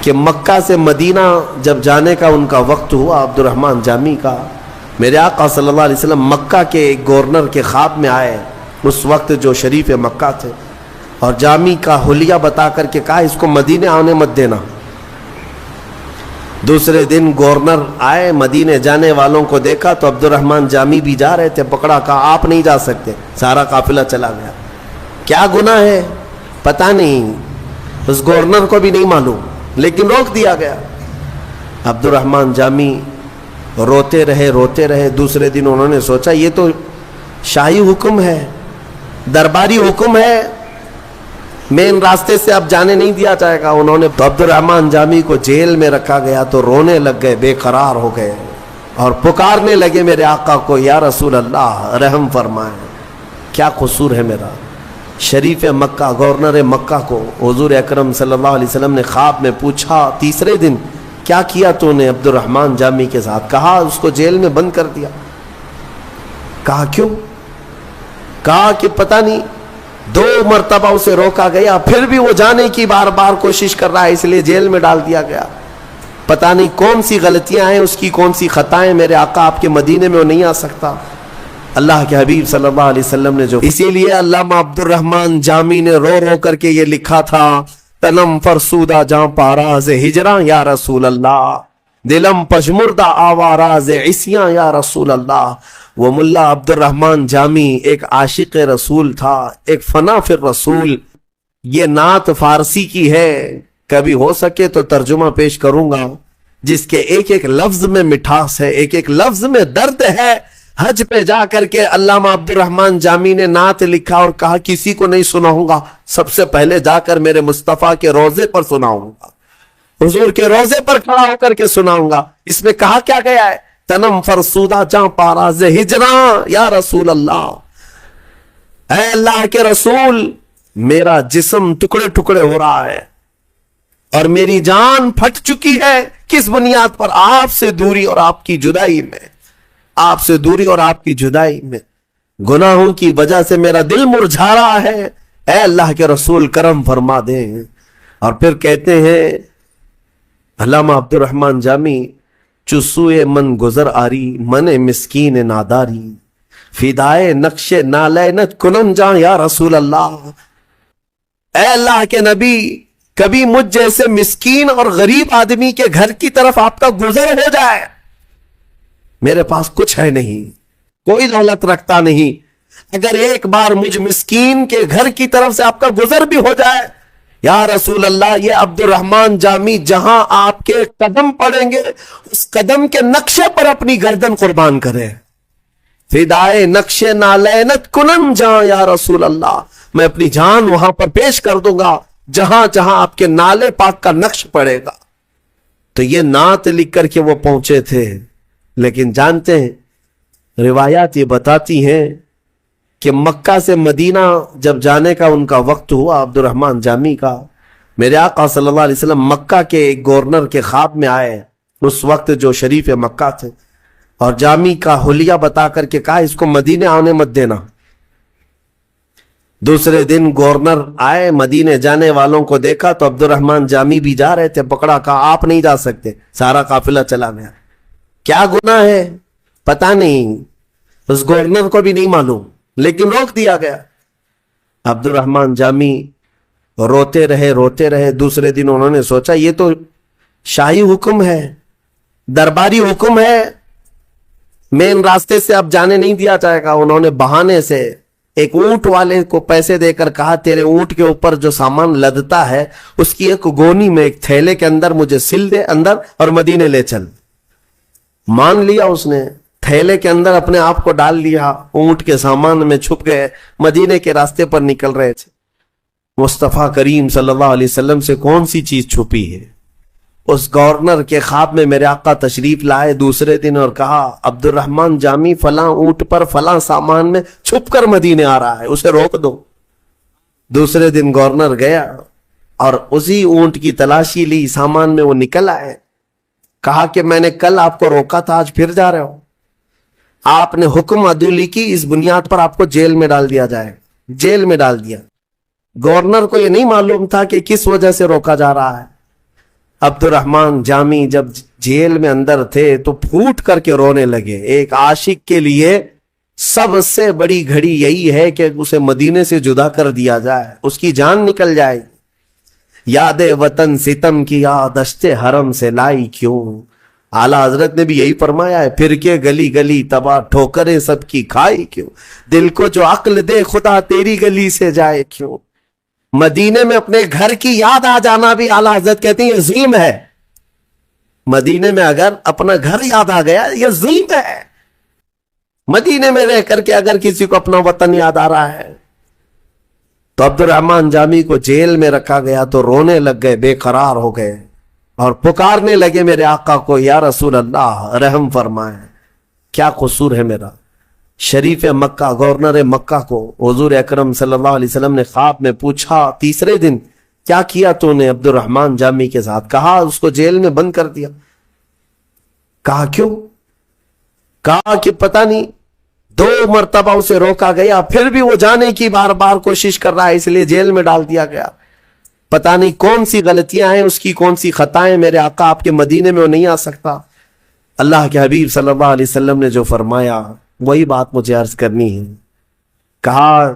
कि मक्का से मदीना जब जाने का उनका वक्त हुआ, अब्दुर्रहमान जामी का, मेरे आका सल्लल्लाहु अलैहि वसल्लम मक्का के एक गवर्नर के ख्वाब में आए, उस वक्त जो शरीफ मक्का थे, और जामी का हुलिया बता करके कहा इसको मदीने आने मत देना। दूसरे दिन गवर्नर आए, मदीने जाने वालों को देखा तो अब्दुर्रहमान जामी भी जा रहे थे, पकड़ा, कहा आप नहीं जा सकते। सारा काफिला चला गया। क्या गुनाह है पता नहीं, उस गवर्नर को भी नहीं मालूम, लेकिन रोक दिया गया। अब्दुर्रहमान जामी रोते रहे। दूसरे दिन उन्होंने सोचा ये तो शाही हुक्म है, दरबारी हुक्म है, मेन रास्ते से अब जाने नहीं दिया जाएगा। उन्होंने अब्दुर्रहमान जामी को जेल में रखा गया तो रोने लग गए, बेकरार हो गए और पुकारने लगे मेरे आका को, या रसूल अल्लाह रहम फरमाए, क्या कसूर है मेरा। शरीफ मक्का, गवर्नर मक्का को हुजूर अकरम सल्लल्लाहु अलैहि वसल्लम ने ख्वाब में पूछा, तीसरे दिन क्या किया तूने अब्दुर्रहमान जामी के साथ? कहा उसको जेल में बंद कर दिया। कहा क्यों? कहा कि पता नहीं, 2 मरतबा उसे रोका गया, फिर भी वो जाने की बार बार कोशिश कर रहा है, इसलिए जेल में डाल दिया गया। पता नहीं कौन सी गलतियां हैं उसकी, कौन सी खताएं, मेरे आका आपके मदीने में वो नहीं आ सकता। अल्लाह के हबीब सल्लल्लाहु अलैहि वसल्लम ने जो, इसीलिए अल्लामा अब्दुर्रहमान जामी ने रो रो करके ये लिखा था, तनम फरसूदा जां पाराज हिजरा या रसूल अल्लाह, दिलम पशमुर्दा आवाराज इसिया या रसूल अल्लाह। वो मुल्ला अब्दुर्रहमान जामी एक आशिक रसूल था, एक फना फिर रसूल। ये नात फारसी की है, कभी हो सके तो तर्जुमा पेश करूंगा, जिसके एक एक लफ्ज में मिठास है, एक एक लफ्ज में दर्द है। हज पे जाकर के अल्लामा अब्दुर्रहमान जामी ने नात लिखा और कहा किसी को नहीं सुनाऊंगा, सबसे पहले जाकर मेरे मुस्तफा के रोजे पर सुनाऊंगा, हुजूर के रोजे पर खड़ा होकर के सुनाऊंगा। इसमें कहा क्या गया है, तनम फरसूदा जां पाराज हिजरा या रसूल अल्लाह, ऐ अल्लाह के रसूल, मेरा जिस्म टुकड़े टुकड़े हो रहा है और मेरी जान फट चुकी है। किस बुनियाद पर? आपसे दूरी और आपकी जुदाई में, आपसे दूरी और आपकी जुदाई में गुनाहों की वजह से मेरा दिल मुरझा रहा है। ऐ अल्लाह के रसूल करम फरमा दें। और फिर कहते हैं अल्लामा अब्दुर्रहमान जामी, चुस्सुए मन गुजर आरी, मने मिस्कीन नादारी, फिदाए नक्शे नालैनत कुनम जा या रसूल अल्लाह। ऐ अल्लाह के नबी, कभी मुझ जैसे मिस्कीन और गरीब आदमी के घर की तरफ आपका गुजर हो जाए, मेरे पास कुछ है नहीं, कोई दौलत रखता नहीं, अगर एक बार मुझ मिस्कीन के घर की तरफ से आपका गुजर भी हो जाए, या रसूल अल्लाह, ये अब्दुर्रहमान जामी जहां आपके कदम पड़ेंगे उस कदम के नक्शे पर अपनी गर्दन कुर्बान करे। फिदाए नक्शे नालैनत कुनम जा या रसूल अल्लाह, मैं अपनी जान वहां पर पेश कर दूंगा जहां जहां आपके नाले पाक का नक्श पड़ेगा। तो ये नात लिख करके वो पहुंचे थे। लेकिन जानते हैं रिवायात ये बताती हैं कि मक्का से मदीना जब जाने का उनका वक्त हुआ, अब्दुर्रहमान जामी का, मेरे आका सल्लल्लाहु अलैहि वसल्लम मक्का के एक गवर्नर के ख्वाब में आए, उस वक्त जो शरीफ मक्का थे, और जामी का हुलिया बता करके कहा इसको मदीने आने मत देना। दूसरे दिन गवर्नर आए, मदीने जाने वालों को देखा तो अब्दुर्रहमान जामी भी जा रहे थे, पकड़ा, कहा आप नहीं जा सकते। सारा काफिला चला गया। क्या गुनाह है पता नहीं, उस गवर्नर को भी नहीं मालूम, लेकिन रोक दिया गया। अब्दुर्रहमान जामी रोते रहे। दूसरे दिन उन्होंने सोचा ये तो शाही हुक्म है, दरबारी हुक्म है, मेन रास्ते से अब जाने नहीं दिया जाएगा। उन्होंने बहाने से एक ऊंट वाले को पैसे देकर कहा तेरे ऊंट के ऊपर जो सामान लदता है उसकी एक गोनी में, एक थैले के अंदर मुझे सिल दे अंदर और मदीने ले चल। मान लिया उसने, थैले के अंदर अपने आप को डाल लिया, ऊंट के सामान में छुप गए, मदीने के रास्ते पर निकल रहे थे। मुस्तफा करीम सल्लल्लाहु अलैहि वसल्लम से कौन सी चीज छुपी है? उस गवर्नर के ख्वाब में मेरे आका तशरीफ लाए दूसरे दिन और कहा अब्दुर्रहमान जामी फलां ऊंट पर फलां सामान में छुपकर मदीने आ रहा है, उसे रोक दो। दूसरे दिन गवर्नर गया और उसी ऊंट की तलाशी ली, सामान में वो निकल आए। कहा कि मैंने कल आपको रोका था, आज फिर जा रहे हो। आपने हुक्म अदुली की, इस बुनियाद पर आपको जेल में डाल दिया जाए। जेल में डाल दिया। गवर्नर को यह नहीं मालूम था कि किस वजह से रोका जा रहा है। अब्दुर्रहमान जामी जब जेल में अंदर थे तो फूट करके रोने लगे। एक आशिक के लिए सबसे बड़ी घड़ी यही है कि उसे मदीने से जुदा कर दिया जाए, उसकी जान निकल जाए। याद वतन सितम की यादश्ते हरम से लाई क्यों, आला हजरत ने भी यही फरमाया है, फिर के गली गली तबाह ठोकरें सबकी खाई क्यों, दिल को जो अक्ल दे खुदा तेरी गली से जाए क्यों। मदीने में अपने घर की याद आ जाना भी आला हजरत कहती है जुल्म है। मदीने में अगर अपना घर याद आ गया यह जुल्म है। मदीने में रह करके अगर किसी को अपना वतन याद आ रहा है तो अब्दुर्रहमान जामी को जेल में रखा गया तो रोने लग गए, बेकरार हो गए और पुकारने लगे मेरे आका को, या रसूल अल्लाह रहम फरमाए, क्या कसूर है मेरा। शरीफ मक्का गवर्नर मक्का को हुजूर अकरम सल्लल्लाहु अलैहि वसल्लम ने ख्वाब में पूछा, तीसरे दिन क्या किया तूने अब्दुर्रहमान जामी के साथ। कहा उसको जेल में बंद कर दिया। कहा क्यों। कहा कि पता नहीं 2 मरतबा उसे रोका गया, फिर भी वो जाने की बार बार कोशिश कर रहा है, इसलिए जेल में डाल दिया गया। पता नहीं कौन सी गलतियां हैं उसकी, कौन सी खताएं, मेरे आका आपके मदीने में वो नहीं आ सकता। अल्लाह के हबीब सल्लल्लाहु अलैहि वसल्लम ने जो फरमाया वही बात मुझे अर्ज करनी है। कहा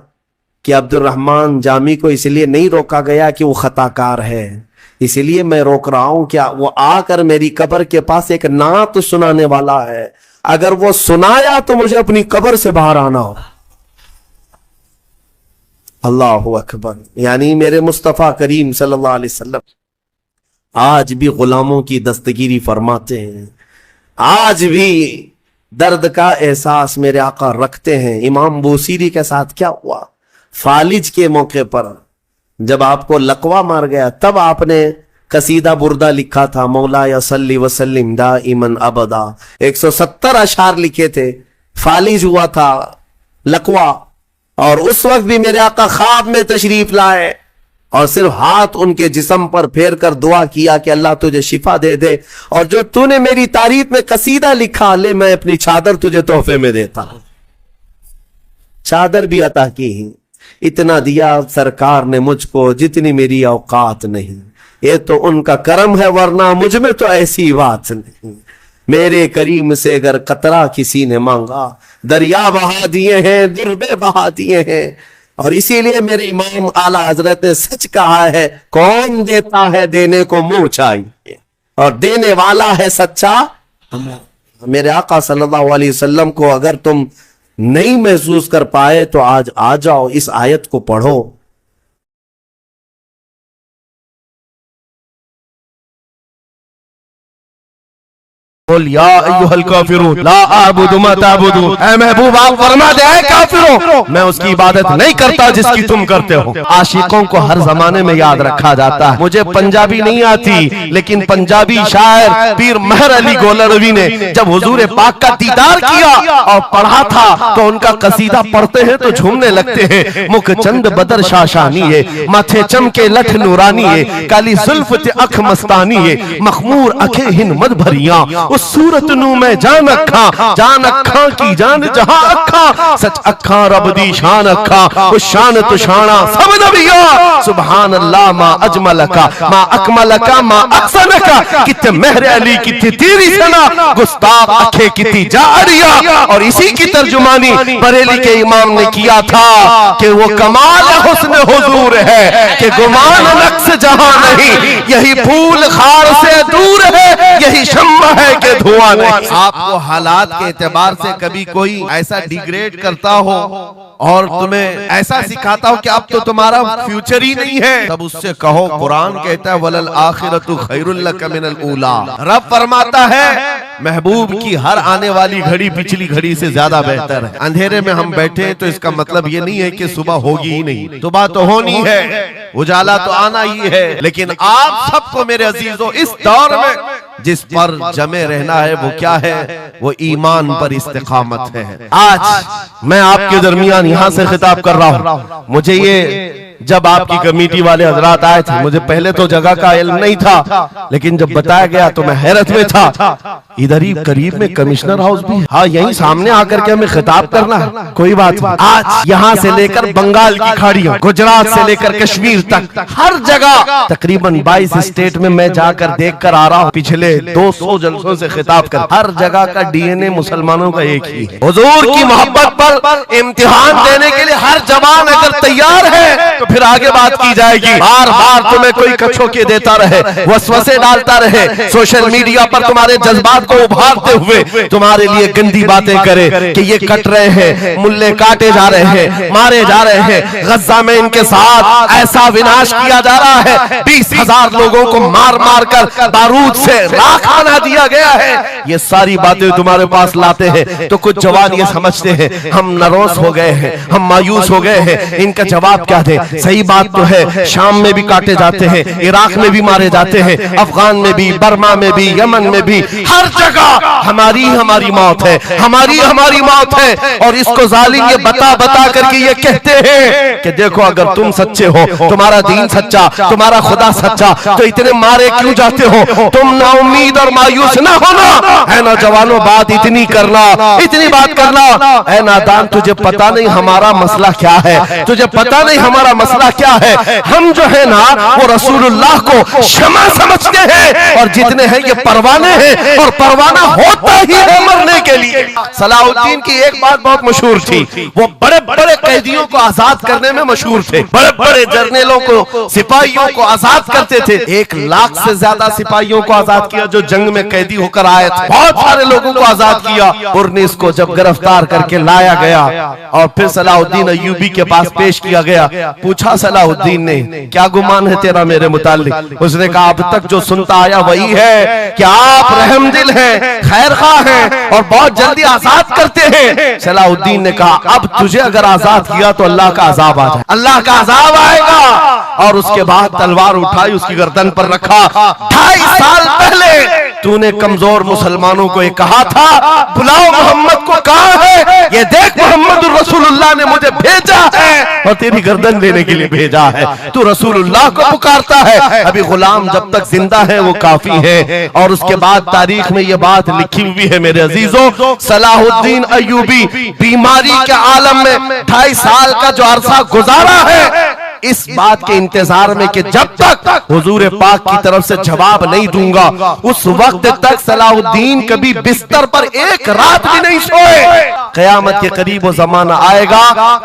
कि अब्दुर्रहमान जामी को इसलिए नहीं रोका गया कि वो खताकार है, इसलिए मैं रोक रहा हूं क्या वो आकर मेरी कब्र के पास एक नात सुनाने वाला है, अगर वो सुनाया तो मुझे अपनी कब्र से बाहर आना हो। अल्लाहु अकबर। यानी मेरे मुस्तफ़ा करीम सल्लल्लाहु अलैहि वसल्लम आज भी गुलामों की दस्तगीरी फरमाते हैं, आज भी दर्द का एहसास मेरे आका रखते हैं। इमाम बूसीरी के साथ क्या हुआ, फालिज के मौके पर जब आपको लकवा मार गया तब आपने कसीदा बुर्दा लिखा था, मौला या सल्ली वसल्लिम दाइमन अबदा। 170 अशार लिखे थे। फालिज हुआ था लकवा और उस वक्त भी मेरे आका ख्वाब में तशरीफ लाए और सिर्फ हाथ उनके जिस्म पर फेर कर दुआ किया कि अल्लाह तुझे शिफा दे दे, और जो तूने मेरी तारीफ में कसीदा लिखा ले मैं अपनी चादर तुझे तोहफे में देता हूं। चादर भी अता की, इतना दिया सरकार ने मुझको जितनी मेरी औकात नहीं, ये तो उनका करम है वरना मुझ में तो ऐसी बात नहीं। मेरे करीम से अगर कतरा किसी ने मांगा दरिया बहा दिए हैं, दुर्बे बहा दिए हैं। और इसीलिए मेरे इमाम आला हजरत ने सच कहा है, कौन देता है देने को मुंह चाहिए और देने वाला है सच्चा। मेरे आका सल्लल्लाहु अलैहि वसल्लम को अगर तुम नहीं महसूस कर पाए तो आज आ जाओ, इस आयत को पढ़ो। बोल या अय्युहल काफिरून ला अअबुदु मा तअबुदून। ऐ महबूब आप फरमा दे ऐ काफिरों, मैं उसकी इबादत नहीं करता जिसकी तुम करते हो। आशिकों को हर जमाने में याद रखा जाता है। मुझे पंजाबी नहीं आती, लेकिन पंजाबी शायर पीर महर अली गोलरवी ने जब हुजूर पाक का दीदार किया और पढ़ा था तो उनका कसीदा पढ़ते हैं तो झूमने लगते हैं। मुख चंद बदर शाशानी है, माथे चमके लठ नूरानी है, काली जुल्फ ते अख मस्तानी है, मखमूर अखे हिन मद भरिया, उस सूरत नू मैं जान अखा की जान जहां अखा, सच अखा रब दी शान अखा, उस शान तो शाना सब नबिया। सुभान अल्लाह मा अजमलका मा अकमलका मा अहसनका, किते महर अली किते तेरी सना, गुस्ताख अखे किती जारिया। और इसी की तर्जुमानी बरेली के इमाम ने किया था कि वो कमाल हुस्न हुजूर है कि गुमान नक्श जहां नहीं, यही फूल खार से दूर है, यही शम्मा है कि धुआं नहीं। आपको हालात के एतबार से कभी कोई ऐसा डिग्रेड करता हो और तुम्हें ऐसा सिखाता हो कि अब तो तुम्हारा फ्यूचर ही नहीं है, तब उससे कहो कुरान कहता है वलल आखिरतु खैरुल लक मिनल ऊला। रब फरमाता है महबूब की हर आने वाली घड़ी पिछली घड़ी से ज्यादा बेहतर है। अंधेरे में हम बैठे हैं तो इसका मतलब ये नहीं है कि सुबह होगी ही नहीं, सुबह तो होनी है, उजाला तो आना ही है। लेकिन आप सबको मेरे अजीजों इस दौर में जिस पर जमे रहना है वो क्या है? वो ईमान पर इस्तिकामत है। आज मैं आपके दरमियान यहां से खिताब कर रहा हूं। मुझे ये जब आपकी कमेटी वाले हजरात आए थे, मुझे पहले तो जगह का इल्म नहीं था, लेकिन जब बताया गया तो मैं हैरत में था। इधर ही करीब में कमिश्नर हाउस भी, हाँ यहीं सामने आकर के हमें खिताब करना है, कोई बात नहीं। आज यहाँ से लेकर बंगाल की खाड़ियों, गुजरात से लेकर कश्मीर तक, हर जगह तकरीबन 22 स्टेट में मैं जाकर देख कर आ रहा हूँ। पिछले 200 जलसों से खिताब कर, हर जगह का डीएनए मुसलमानों का एक ही है। हुजूर की मोहब्बत पर इम्तिहान देने के लिए हर जवान अगर तैयार है तो फिर आगे बात की जाएगी। बार बार तुम्हें कोई कछोके देता रहे, वसवसे डालता रहे, सोशल मीडिया पर तुम्हारे जज्बात को उभारते हुए तुम्हारे लिए गंदी बातें करे कि ये कट रहे हैं, मुल्ले काटे जा रहे हैं, मारे जा रहे हैं, गज्जा में इनके साथ ऐसा विनाश किया जा रहा है, 20,000 लोगों को मार मार कर बारूद से राख बना दिया गया है। ये सारी बातें तुम्हारे पास लाते हैं तो कुछ जवान ये समझते हैं हम नरोस हो गए हैं, हम मायूस हो गए हैं, इनका जवाब क्या दे? सही बात तो है, शाम में भी काटे जाते हैं, इराक में भी मारे जाते हैं, अफगान में भी, बर्मा में भी, यमन में भी, हर जगह हमारी मौत है, हमारी मौत है। और इसको जालिम ये बता बता करके ये कहते हैं कि देखो अगर तुम सच्चे हो, तुम्हारा दीन सच्चा, तुम्हारा खुदा सच्चा, तो इतने मारे क्यों जाते हो? तुम ना उम्मीद और मायूस ना होना है ना जवानों, बात इतनी करना, इतनी बात करना। ऐ नादान, तुझे पता नहीं हमारा मसला क्या है, तुझे पता नहीं हमारा मसला क्या है। हम जो है ना वो रसूलुल्लाह को शमा समझते हैं, और जितने हैं ये परवाने हैं, और परवाना होता ही है मरने के लिए। सलाहुद्दीन की एक बात बहुत मशहूर थी, वो बड़े बड़े कैदियों को आजाद करने में मशहूर थे, बड़े बड़े जर्नलों को, सिपाहियों को आजाद करते थे। 1 लाख से ज्यादा सिपाहियों को आजाद किया जो जंग में कैदी होकर आए थे, बहुत सारे लोगों को आजाद किया। पुरनिस को जब गिरफ्तार करके लाया गया और फिर सलाहुद्दीन अय्यूबी के पास पेश किया गया, पूछा सलाहुद्दीन ने क्या गुमान है तेरा मेरे मुताल्लिक? उसने कहा अब तक जो सुनता आया वही है कि आप रहमदिल हैं, खैरखा हैं और बहुत जल्दी आजाद करते हैं। सलाहुद्दीन ने कहा अब तुझे अगर आजाद किया तो अल्लाह का अजाब आ जाए, अल्लाह का अजाब आएगा। और उसके बाद तलवार उठाई, उसकी गर्दन पर रखा। 2.5 साल पहले तूने कमजोर मुसलमानों को कहा था बुलाओ मोहम्मद को, कहां है ये देख, मोहम्मद रसूलुल्लाह ने मुझे भेजा है और तेरी गर्दन लेने के लिए भेजा है। तू रसूलुल्लाह को पुकारता है, अभी गुलाम जब तक जिंदा है वो काफी है। और उसके बाद तारीख में ये बात लिखी हुई है मेरे अजीजों, सलाहुद्दीन अय्यूबी बीमारी के आलम में 2.5 साल का जो अरसा गुजारा है, इस बात के इंतजार में कि जब तक हुजूर पाक की तरफ से जवाब नहीं दूंगा उस वक्त तक सलाहुद्दीन कभी बिस्तर पर एक रात भी नहीं सोए। कयामत के करीब वो जमाना आएगा,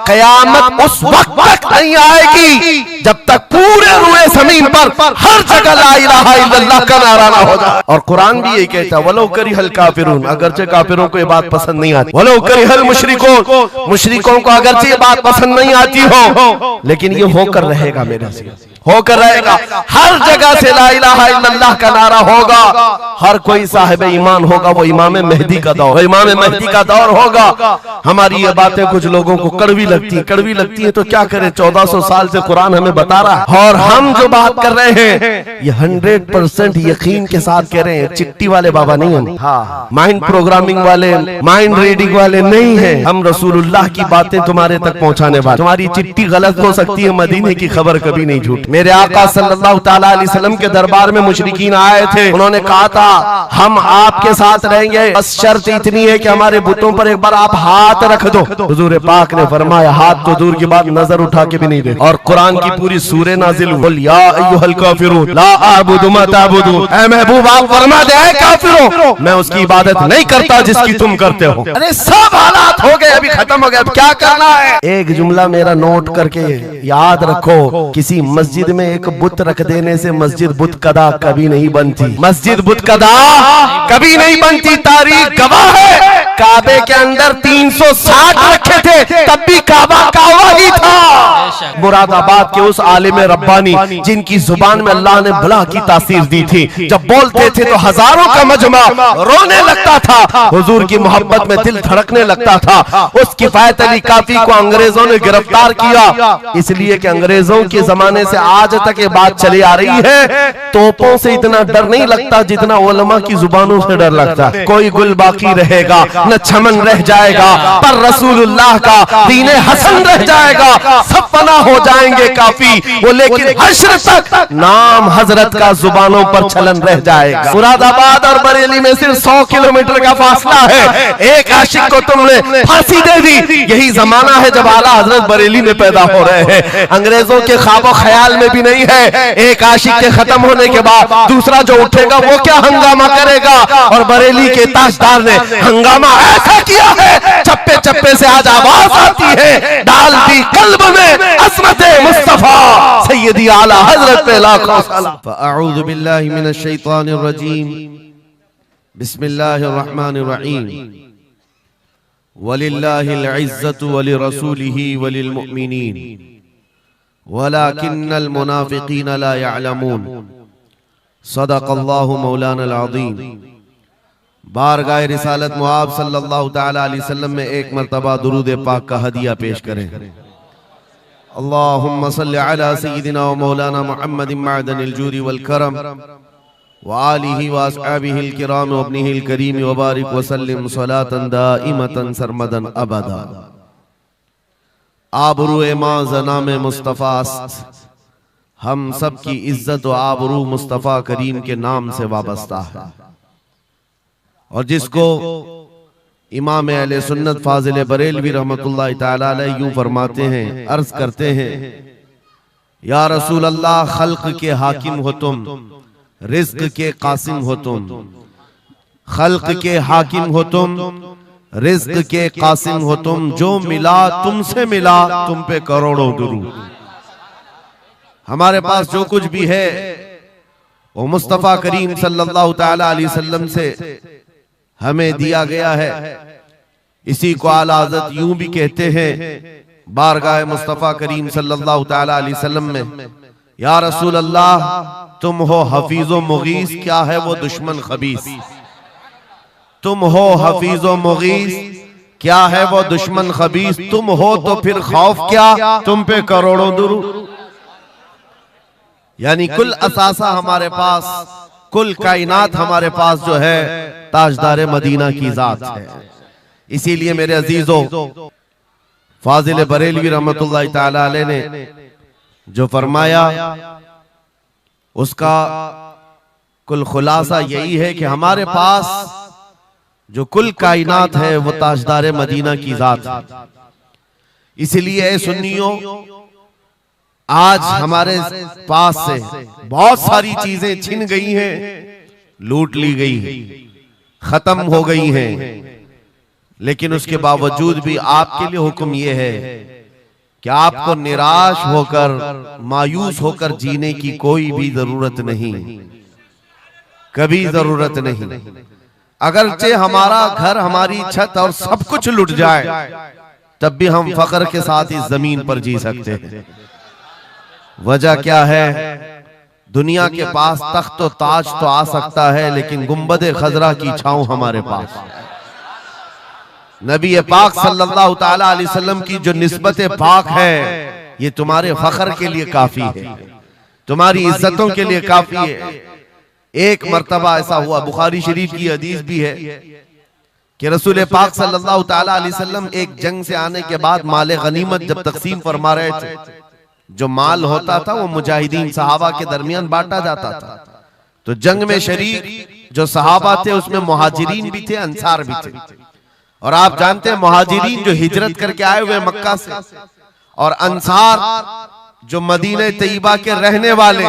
कयामत उस वक्त तक नहीं आएगी जब तक पूरे रुए जमीन पर हर जगह ला इलाहा इल्लल्लाह का नारा ना हो जाए। और कुरान भी यही कहता है वलो करिहल काफिरून, अगरचे काफिरों को ये बात पसंद नहीं आती, वलो करिहल मुशरिकून, मुशरिकों को अगरचे ये बात पसंद नहीं आती हो, लेकिन ये होकर रहेगा मेरे से, होकर रहेगा। हर जगह से ला इलाहा इल्लल्लाह का नारा होगा, हर कोई साहिब ईमान होगा, वो इमाम मेहदी का दौर, इमाम मेहदी का दौर होगा। हमारी ये बातें कुछ लोगों को कड़वी लगती है तो क्या करें, 1400 साल से कुरान हमें बता रहा है, और हम जो बात कर रहे हैं ये 100% यकीन के साथ कह रहे हैं। चिट्ठी वाले बाबा नहीं हम, हाँ माइंड प्रोग्रामिंग वाले, माइंड रीडिंग वाले नहीं है, हम रसूलुल्लाह की बातें तुम्हारे तक पहुंचाने वाले। तुम्हारी चिट्ठी गलत हो सकती है, मदीने की खबर कभी नहीं झूठ। मेरे आका सल्लल्लाहु तआला अलैहि वसल्लम के दरबार में मुशरिकीन आए थे, उन्होंने कहा था हम आपके साथ रहेंगे, बस शर्त इतनी है कि हमारे बुतों पर एक बार आप हाथ रख दो। हुजूर पाक ने फरमाया हाथ तो दूर की बात, नजर उठा के भी नहीं दे। और कुरान की पूरी सूरह नाजिल हुई, या अय्युहल काफिरून ला अअबुदु मा ताबुदून, ऐ महबूब आप फरमा दे ऐ काफिरों मैं उसकी इबादत नहीं करता जिसकी तुम करते हो। अरे सब हालात हो गए, अभी खत्म हो गए, अब क्या करना है? एक जुमला मेरा नोट करके याद रखो, किसी मस्जिद में एक बुत रख देने से मस्जिद बुत कदा कभी नहीं बनती, मस्जिद बुत कदा कभी नहीं बनती। तारीख गवाह है, काबे के अंदर 360 रखे थे तब भी काबा कावा ही था। मुरादाबाद के उस आलिम रब्बानी जिनकी जुबान में अल्लाह ने भला की तासीर दी थी, जब बोलते थे तो हजारों का मजमा रोने लगता था, हुजूर की मोहब्बत में दिल धड़कने लगता था। उस किफायत अली काफी को अंग्रेजों ने गिरफ्तार किया, इसलिए कि अंग्रेजों के जमाने से आज तक ये बात चली आ रही है, तोपों से इतना डर नहीं लगता जितना उलमा की जुबानों से डर लगता है। कोई गुल बाकी रहेगा न चमन रह जाएगा, पर रसूलुल्लाह का दीने हसन रह जाएगा। सब फना हो जाएंगे काफी वो, लेकिन हश्र तक नाम हजरत का जुबानों पर चलन रह जाएगा। मुरादाबाद और बरेली में सिर्फ 100 किलोमीटर का फासला है। एक आशिक को तुमने फांसी दे दी। यही जमाना है जब आला हजरत बरेली में पैदा हो रहे हैं। अंग्रेजों के ख्वाबो ख्याल में भी नहीं है एक आशिक के खत्म होने के बाद दूसरा जो उठेगा वो क्या हंगामा करेगा। और बरेली के ताजदार ने हंगामा ऐसा किया है, चप्पे चप्पे से आज आवाज आती है, डाल दी कल्ब में अज़मत मुस्तफा सैयदी आला हजरत पे लाखों सलाम। फअऊज़ु बिल्लाहि मिनश शैतानिर रजीम, बिस्मिल्लाहिर रहमानिर रहीम। वलिल्लाहिल इज़्ज़तु वलिरसूलिही वलिल मुअमिनीन वलाकिन्नल मुनाफिकीन ला यअलमून। सदक़ल्लाहु मौलाना अज़ीम। बारगाह रिसालत मुआब सल्लल्लाहु तआला अलैहि वसल्लम में एक मर्तबा दुरूद पाक का हदिया पेश करें। अल्लाहुम्मा सल्लि अला सय्यिदिना व मौलाना मुहम्मदिन मअदनिल जूदी वल करम व आलिहि व अस्हाबिहिल किराम व इब्निहिल करीम व बारिक व सल्लिम सलातन दाइमतन सरमदन अबदा। आबरू मा ज़नाम मुस्तफ़ा, हम सब की इज्जत व आबरू मुस्तफ़ा करीम के नाम से वाबस्ता है। और जिसको इमाम अहले सुन्नत फाजिल बरेलवी रहमतुल्लाह तआला अलैह यूं फरमाते हैं, अर्ज करते हैं, या रसूल अल्लाह, खल्क के हाकिम हो तुम, रिज़्क के कासिम हो तुम। खल्क के हाकिम हो तुम, रिज़्क के कासिम हो तुम। जो मिला तुमसे मिला, तुम पे करोड़ों दुरूद। हमारे पास जो कुछ भी है वो मुस्तफ़ा करीम सल्लल्लाहु तआला अलैहि वसल्लम से हमें दिया गया है। इसी को आला हज़रत यूं भी कहते हैं बारगाह मुस्तफ़ा करीम सल्लल्लाहु तआला अलैहि वसल्लम में, या रसूल अल्लाह, तुम हो हफीज़ो मुगीस, क्या है वो दुश्मन खबीस। तुम हो हफीज़ो मुगीस, क्या है वो दुश्मन खबीस। तुम हो तो फिर खौफ क्या, तुम पे करोड़ों दुरूद। यानी कुल असासा हमारे पास, कुल कायनात हमारे पास जो है ताजदार मदीना की जात है। इसीलिए मेरे अजीजों, फाजिल बरेलवी रहमतुल्लाह तआला अलैह ने जो फरमाया उसका कुल खुलासा यही है कि हमारे पास जो कुल कायनात है वो ताजदार मदीना की जात है। इसलिए सुन्नियों, आज हमारे पास से बहुत सारी चीजें छिन गई हैं, लूट ली गई हैं, खत्म हो गई हैं, लेकिन उसके बावजूद भी आपके लिए हुक्म यह है कि आपको निराश होकर, मायूस होकर जीने की कोई भी जरूरत नहीं, कभी जरूरत नहीं। अगरचे हमारा घर, हमारी छत और सब कुछ लुट जाए, तब भी हम फख्र के साथ इस जमीन पर जी सकते हैं। वजह क्या है? दुनिया के पास तख्त और ताज तो आ सकता है, लेकिन गुंबद खजरा की छांव हमारे पास। नबी पाक सल्लल्लाहु तआला अलैहि वसल्लम की जो निस्बत पाक है, ये तुम्हारे फख्र के लिए काफी है, तुम्हारी इज्जतों के लिए काफी है। एक मर्तबा ऐसा हुआ, बुखारी शरीफ की हदीस भी है कि रसूल पाक सल्लल्लाहु तआला अलैहि वसल्लम एक जंग से आने के बाद माल गनीमत जब तकसीम फरमा रहे थे, जो माल होता था वो मुजाहिदीन सहाबा के दरमियान बांटा जाता था। तो जंग में शरीक जो सहाबा थे उसमें मुहाजिरीन भी थे, अंसार भी थे। और आप जानते हैं मुहाजिरीन जो हिजरत करके आए हुए मक्का से, और अंसार जो मदीने तैयबा के रहने वाले।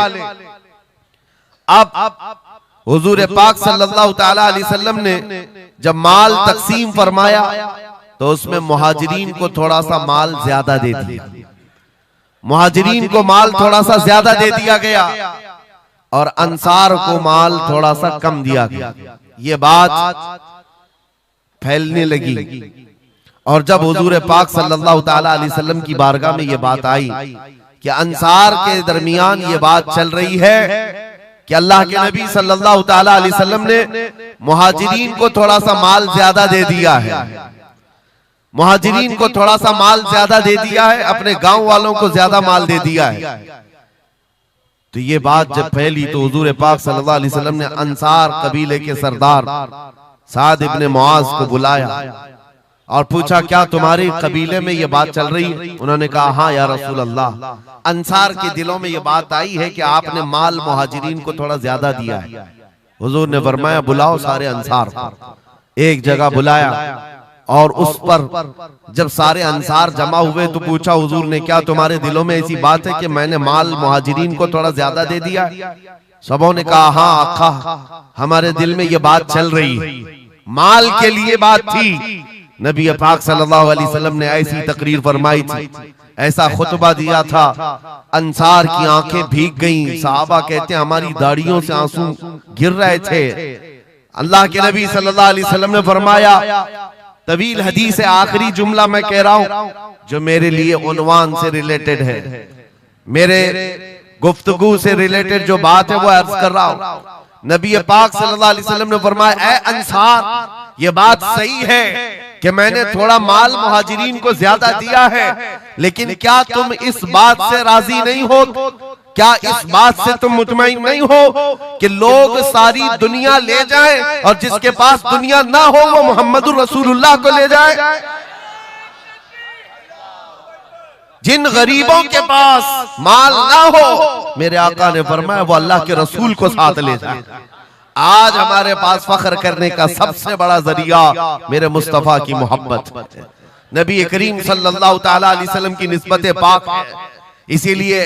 अब हुजूर पाक सल्लल्लाहु तआला अलैहि वसल्लम ने जब माल तकसीम फरमाया तो उसमें मुहाजिरीन को थोड़ा सा माल ज्यादा दे दिया, मुहाजिरीन को माल थोड़ा सा ज्यादा दे दिया गया और अंसार को माल थोड़ा सा कम दिया गया। ये बात फैलने लगी और जब हुजूर पाक सल्लल्लाहु तआला अलैहि वसल्लम की बारगाह में ये बात आई कि अंसार के दरमियान ये बात चल रही है कि अल्लाह के नबी सल्लल्लाहु तआला अलैहि वसल्लम ने मुहाजिरीन को थोड़ा सा माल ज्यादा दे दिया है, मुहाजिरीन को थोड़ा सा माल ज्यादा दे दिया है, अपने गांव वालों को ज्यादा माल दे दिया है। तो ये बात जब फैली तो हुजूर पाक सल्लल्लाहु अलैहि वसल्लम ने अंसार कबीले के सरदार साद इब्ने मुआज को बुलाया और पूछा, क्या तुम्हारे कबीले में ये बात चल रही है? उन्होंने कहा, हाँ या रसूल अल्लाह, अंसार के दिलों में ये बात आई है कि आपने माल मुहाजिरीन को थोड़ा ज्यादा दिया है। हुजूर ने फरमाया, बुलाओ सारे अंसार को। एक जगह बुलाया और उस पर जब सारे अंसार जमा हुए तो पूछा हुजूर ने, क्या तुम्हारे दिलों में ऐसी बात है कि मैंने माल मुहाजिरीन को थोड़ा ज्यादा दे दिया? सबों ने कहा, हाँ आका, हमारे दिल में ये बात चल रही है, माल के लिए बात थी। नबी पाक सल्लल्लाहु अलैहि वसल्लम ने ऐसी तकरीर फरमाई थी, ऐसा खुतबा दिया था, अंसार की आंखें भीग गईं। सहाबा कहते हैं हमारी दाढ़ियों से आंसू गिर रहे थे। अल्लाह के नबी सल्लल्लाहु अलैहि वसल्लम ने फरमाया, तवील हदीस है, आखिरी जुमला मैं कह रहा हूं जो मेरे लिए उन्वान से रिलेटेड है, मेरे गुफ्तगू से रिलेटेड जो बात है वो अर्ज कर रहा हूं। नबी पाक सल्लल्लाहु अलैहि वसल्लम ने फरमाया, ऐ अंसार, ये बात सही है कि मैंने थोड़ा माल मुहाजिरीन को ज्यादा दिया है, लेकिन क्या तुम इस बात से राजी नहीं हो? क्या इस बात से तुम मुतमईन नहीं हो कि लोग सारी दुनिया ले जाएं और जिसके पास दुनिया ना हो वो मोहम्मदुर रसूलुल्लाह को ले जाए? जिन गरीबों के पास माल ना हो, मेरे आका ने फरमाया, वो अल्लाह के रसूल को साथ ले जाए। आज हमारे पास फख्र करने का सबसे बड़ा जरिया मेरे मुस्तफा की मोहब्बत है, नबी करीम सल्लल्लाहु ताला अलैहि वसल्लम की निस्बत पाक है। इसीलिए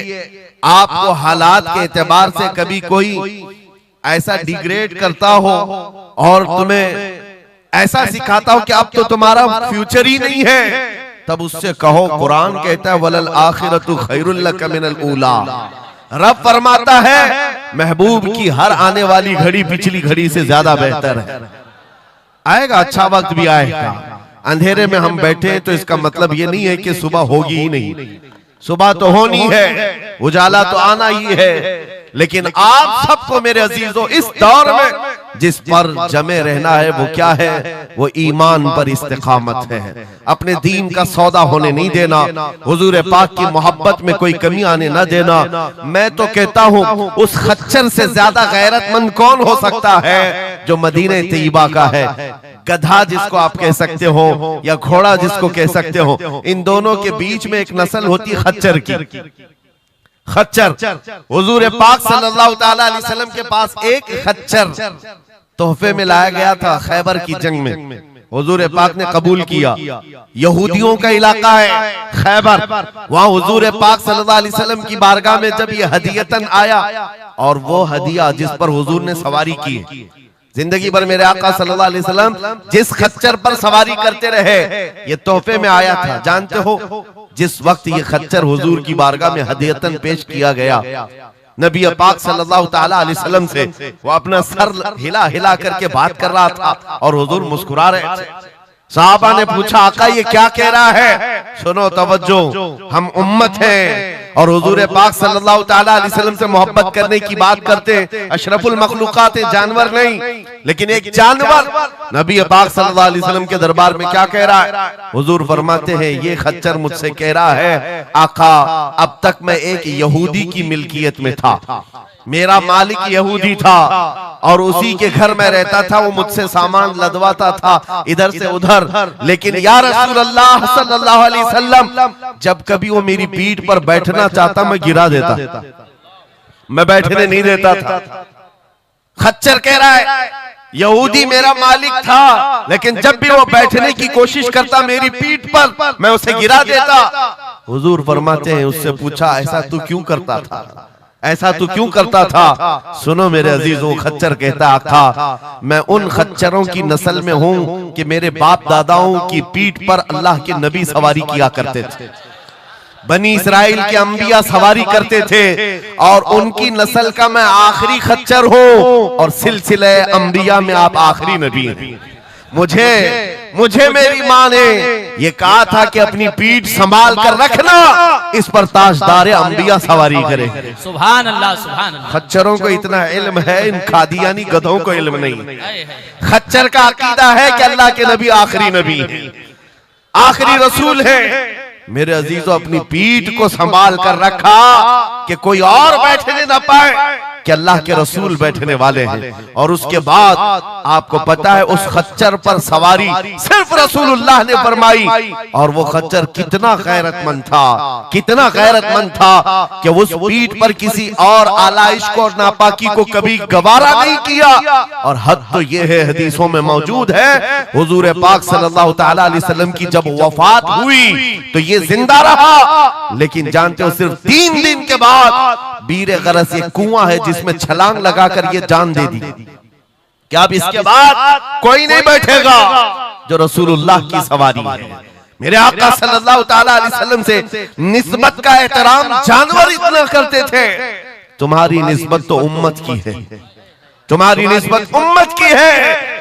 आपको हालात के एतबार से कभी कोई ऐसा डिग्रेड करता हो और तुम्हें ऐसा सिखाता हो कि अब तो तुम्हारा फ्यूचर ही नहीं है, तब उससे कहो, कुरान कहता है, वलल आखिरतु खैरुल लक मिनल ऊला। रब फरमाता है, महबूब की हर आने वाली घड़ी पिछली घड़ी से ज्यादा बेहतर है। आएगा, अच्छा वक्त भी आएगा। अंधेरे में हम बैठे हैं तो इसका मतलब ये नहीं है कि सुबह होगी ही नहीं, सुबह तो होनी है, उजाला तो आना ही है। लेकिन आप सबको मेरे अजीजों इस दौर में जिस पर जमे रहना है वो क्या है? वो ईमान पर इस्तिकामत है। अपने दीन का सौदा होने नहीं देना, हुजूर पाक की मोहब्बत में कोई कमी आने न देना। मैं तो कहता हूँ उस खच्चर से ज्यादा गैरतमंद कौन हो सकता है जो मदीने तैयबा का है। गधा जिसको आप कह सकते हो या घोड़ा जिसको कह सकते हो, इन दोनों के बीच में एक नस्ल होती है खच्चर की। खच्चर, हुजूर पाक सल्लल्लाहु ताला अलैहि वसल्लम के पास एक खच्चर तोहफे में लाया गया था खैबर की जंग में। हुजूर पाक ने कबूल किया। यहूदियों का इलाका है खैबर, वहां हुजूर पाक सल्लल्लाहु अलैहि वसल्लम की बारगाह में जब ये हदियतन आया, और वो हदिया जिस पर हुजूर ने सवारी की, जिंदगी भर मेरे आका सल्लल्लाहु अलैहि वसल्लम जिस खच्चर पर सवारी करते रहे, ये तोहफे में आया था। जानते हो, जिस वक्त ये खच्चर हुजूर की बारगाह में हदियतन पेश किया गया, नबी पाक सल्लल्लाहु ताला अलैहि वसल्लम से वो अपना सर हिला हिला करके बात कर रहा था और हुजूर मुस्कुरा रहे थे। साहबा ने पूछा, आका ये क्या कह रहा है? सुनो, तवज्जो, हम उम्मत हैं और हुजूर पाक सल्लल्लाहु ताला अलैहि वसल्लम से मोहब्बत करने की बात करते, अशरफुल मखलूकात है, जानवर नहीं। लेकिन एक जानवर नबी पाक सल्लल्लाहु अलैहि वसल्लम के दरबार में क्या कह रहा है? हुजूर फरमाते हैं, ये खच्चर मुझसे कह रहा है, आका अब तक मैं एक यहूदी की मिल्कियत में था, मेरा मालिक यहूदी था और उसी के घर में रहता था, वो मुझसे सामान लदवाता था इधर से उधर। लेकिन या रसूल अल्लाह सल्लल्लाहु अलैहि वसल्लम, जब कभी वो मेरी पीठ पर बैठना चाहता मैं गिरा देता, मैं बैठने नहीं देता था। खच्चर कह रहा है, यहूदी मेरा मालिक था, लेकिन जब भी वो बैठने की कोशिश करता मेरी पीठ पर, मैं उसे गिरा देता। हुजूर फरमाते हैं, उससे पूछा, ऐसा तू क्यों करता था? ऐसा तू क्यों करता था? सुनो मेरे अजीजों, खच्चर कहता, आका मैं उन खच्चरों की नस्ल में हूं कि मेरे बाप दादाओं की पीठ पर अल्लाह के नबी सवारी किया करते थे, बनी इसराइल के अंबिया सवारी करते थे, और उनकी नस्ल का मैं आखिरी खच्चर हूं, और सिलसिले अंबिया में आप आखिरी नबी हैं। मुझे मेरी माँ ने ये कहा था कि अपनी पीठ संभाल कर रखना, इस पर ताजदार अंबिया सवारी करे। सुभान अल्लाह, सुभान अल्लाह। खच्चरों को इतना इल्म है, इन कादियानी गधों को इल्म नहीं। खच्चर का अकीदा है कि अल्लाह के नबी आखिरी नबी है, आखिरी रसूल है। मेरे अजीजों अपनी पीठ को संभाल कर रखा कि कोई और बैठने ना पाए, कि अल्लाह के रसूल बैठने वाले हैं। और उसके बाद आपको पता है उस खच्चर पर सवारी सिर्फ रसूलुल्लाह ने फरमाई, और वो खच्चर कितना गैरतमंद था, कितना गैरतमंद था कि उस पीठ पर किसी और आलाइश को और नापाकी को कभी गवारा नहीं किया। और हद तो ये है, हदीसों में मौजूद है, हुजूर पाक सल्लल्लाहु तआला अलैहि वसल्लम की जब वफात हुई तो ये जिंदा रहा, लेकिन जानते हो सिर्फ 3 दिन के बाद बीरे गरस एक कुआं है जिसमें छलांग लगाकर ये जान दे दी कि अब इसके बाद कोई नहीं बैठेगा जो रसूलुल्लाह की सवारी है। मेरे आका सल्लल्लाहु तआला अलैहि वसल्लम से निस्बत का एहतराम जानवर इतना करते थे, तुम्हारी निस्बत तो उम्मत की है, तुम्हारी निस्बत उम्मत की है।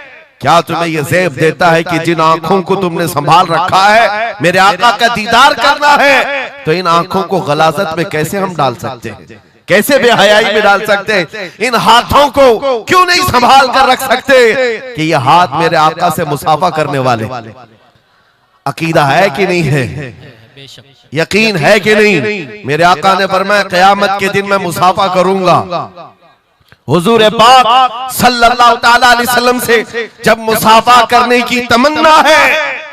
क्या तुम्हें यह ज़ेब देता है कि जिन आंखों को तुमने संभाल रखा है, मेरे आका का दीदार करना है, तो इन आंखों को गलाजत में कैसे हम डाल सकते हैं, कैसे बेहयाई में डाल सकते हैं? इन हाथों को क्यों नहीं संभाल कर रख सकते कि ये हाथ मेरे आका से मुसाफा करने वाले? अकीदा है कि नहीं है? यकीन है कि नहीं? मेरे आका ने फरमाया क़यामत के दिन मैं मुसाफा करूंगा। हुजूर पाक सल्लल्लाहु तआला अलैहि वसल्लम से जब मुसाफा करने की तमन्ना है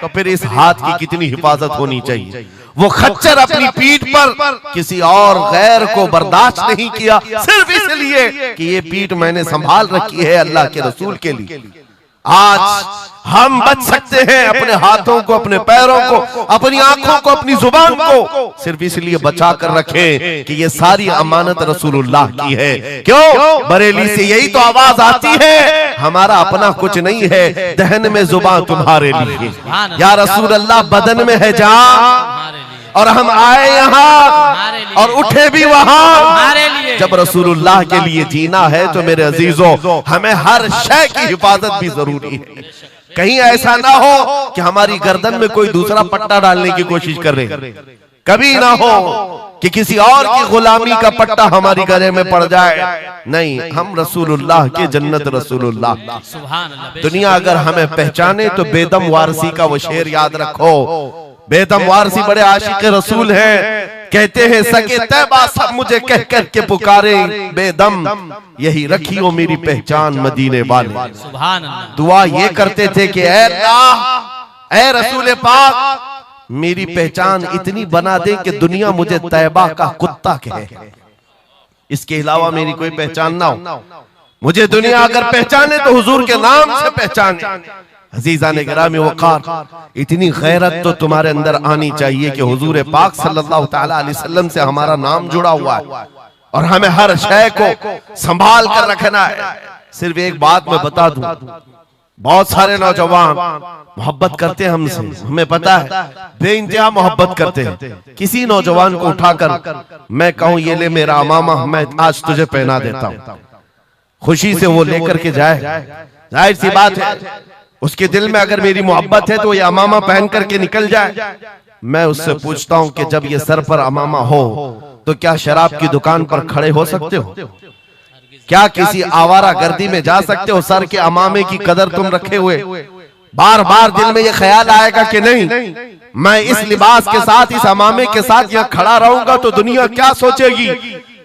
तो फिर इस हाथ की कितनी हिफाजत होनी चाहिए। वो खच्चर अपनी पीठ पर किसी और गैर को बर्दाश्त नहीं किया, सिर्फ इसलिए कि ये पीठ मैंने संभाल रखी है अल्लाह के रसूल के लिए। आज हम बच सकते हैं अपने हाथों को, अपने पैरों को, अपनी आंखों को, अपनी जुबान को सिर्फ इसलिए बचा कर रखें कि ये सारी अमानत रसूलुल्लाह की है। क्यों? बरेली से यही तो आवाज आती है, हमारा अपना कुछ नहीं है, दहन में जुबान तुम्हारे लिए। या रसूल अल्लाह बदन में है जान, और हम आए यहाँ और उठे भी वहां। जब रसूलुल्लाह के लिए जीना है तो मेरे अजीजों हमें हर शय की हिफाजत भी जरूरी है। कहीं ऐसा ना हो कि हमारी गर्दन में कोई दूसरा पट्टा डालने की कोशिश कर रहे, कभी ना हो कि किसी और की गुलामी का पट्टा हमारी गले में पड़ जाए। नहीं, हम रसूलुल्लाह के जन्नत रसूलुल्लाह। दुनिया अगर हमें पहचाने तो बेदम वारसी का वो शेर याद रखो। बेदम वारसी बड़े आशिक रसूल हैं, कहते हैं सके तैबा सब मुझे कह कर के पुकारे, बेदम यही रखियो मेरी पहचान मदीने वाले। दुआ ये करते थे कि ऐ अल्लाह, ऐ रसूल पाक मेरी पहचान इतनी बना दे कि दुनिया मुझे तैबा का कुत्ता कहे, इसके अलावा मेरी कोई पहचान ना हो। मुझे दुनिया अगर पहचाने तो हुजूर के नाम से पहचाने। अजीज़ान गिरामी वक़ार, इतनी गैरत तो तुम्हारे अंदर आनी चाहिए कि हुजूर पाक सल्लल्लाहु तआला अलैहि वसल्लम से हमारा नाम जुड़ा हुआ है और हमें हर शय को संभाल कर रखना है। सिर्फ एक बात मैं बता दूं, बहुत सारे नौजवान मोहब्बत करते हैं हमसे, हमें पता है, बेइंतहा मोहब्बत करते हैं। किसी नौजवान को उठाकर मैं कहूं ये ले मेरा अमामा, मैं आज तुझे पहना देता हूं, खुशी से वो लेकर के जाए, जाहिर सी बात है उसके दिल में अगर मेरी मोहब्बत है तो ये अमामा पहन करके निकल जाए। मैं उससे पूछता हूं कि जब ये सर पर अमामा हो तो क्या शराब की दुकान पर खड़े हो सकते हो? क्या किसी आवारा गर्दी में जा सकते हो? सर के अमामे की कदर तुम रखे हुए बार बार दिल में ये ख्याल आएगा कि नहीं मैं इस लिबास के साथ, इस अमामे के साथ यहाँ खड़ा रहूंगा तो दुनिया क्या सोचेगी?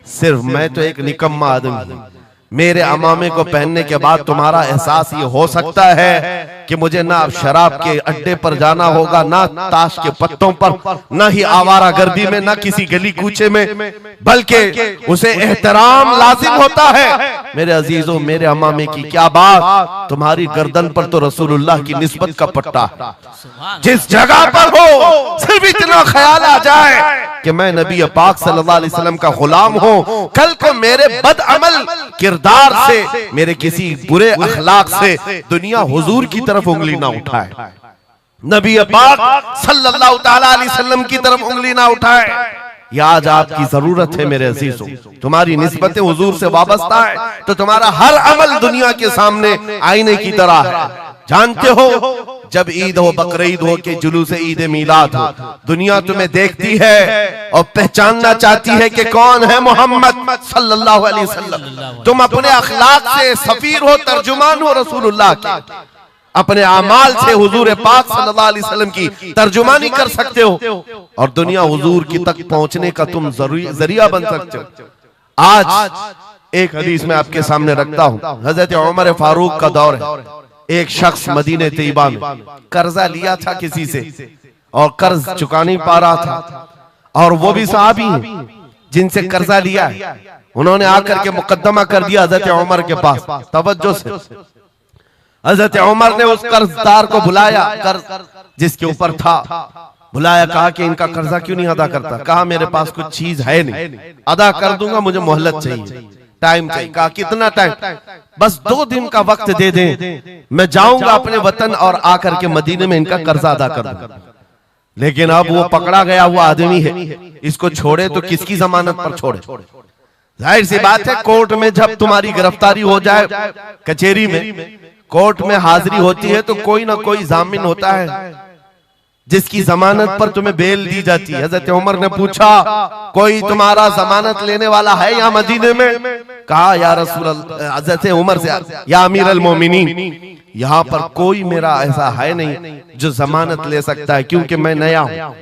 सिर्फ मैं तो एक निकम्मा आदमी, मेरे अमामे को पहनने के बाद तुम्हारा एहसास ये हो सकता है कि मुझे ना शराब के अड्डे पर जाना होगा, ना ताश के पत्तों पर, ना ही आवारा गर्दी में, ना किसी गली कूचे में, बल्कि उसे एहतराम लाजिम होता है। मेरे अजीजों, मेरे अमामे की क्या बात, तुम्हारी गर्दन पर तो रसूलुल्लाह की निस्बत का पट्टा है। जिस जगह पर हो सिर्फ इतना ख्याल आ जाए कि मैं नबी पाक सल्लल्लाहु अलैहि वसल्लम का गुलाम हूं, कल को मेरे बदअमल किरदार से, मेरे किसी बुरे अखलाक से दुनिया हुजूर की तरफ उंगली ना उठाए, नबी पाक सल्लल्लाहु तआला अलैहि वसल्लम की तरफ उंगली ना उठाए। ये आज आपकी जरूरत है मेरे अजीजों। तुम्हारी निस्बत हुजूर से वाबस्ता है तो तुम्हारा हर अमल दुनिया के सामने आईने की तरह है। जानते हो जब ईद हो, बकरीद हो के जुलूस ईद मिलाद हो, दुनिया तुम्हें देखती है और पहचानना चाहती है कि कौन है मोहम्मद सल्लल्लाहु अलैहि वसल्लम। तुम अपने अखलाक से सफीर हो, तर्जुमान हो रसूलुल्लाह के। अपने आमाल से हुजूर पाक सल्लल्लाहु अलैहि वसल्लम की तर्जुमानी कर सकते हो और दुनिया हुजूर की तक पहुंचने का तुम जरिया बन सकते हो। आज एक हदीस में आपके सामने रखता हूं, हजरत उमर फारूक का दौर है। एक शख्स मदीने तैयबा में कर्जा लिया था किसी से और कर्ज चुका नहीं पा रहा था, और वो भी सहाबी हैं जिनसे कर्जा लिया है। उन्होंने आकर के मुकद्दमा कर दिया हजरत उमर के पास। तवज्जो से हजरत उमर ने उस कर्जदार को बुलाया, कर्ज जिसके ऊपर था, बुलाया, कहा कि इनका कर्जा क्यों नहीं अदा करता। कहा मेरे पास कुछ चीज है नहीं, अदा कर दूंगा, मुझे मोहलत चाहिए, टाइम चाहिए। कहा कितना टाइम? बस 2 दिन का वक्त दे दें, मैं जाऊंगा अपने वतन और आकर के मदीने में इनका कर्जा अदा कर दूंगा। लेकिन अब वो पकड़ा गया हुआ आदमी है, इसको छोड़े तो किसकी जमानत पर छोड़े? जाहिर सी बात है, कोर्ट में जब तुम्हारी गिरफ्तारी हो जाए, कचहरी में कोर्ट में हाजिरी होती है, तो कोई ना कोई जामिन होता है जिसकी जमानत पर तुम्हें बेल दी जाती है। हजरत उमर ने पूछा, कोई तुम्हारा जमानत लेने वाला है यहाँ मदीने में? कहा या रसूल अल्लाह, हजरत उमर से, या अमीर अल मोमिनीन, यहाँ पर कोई मेरा ऐसा है नहीं जो जमानत ले सकता है, क्योंकि मैं नया हूं,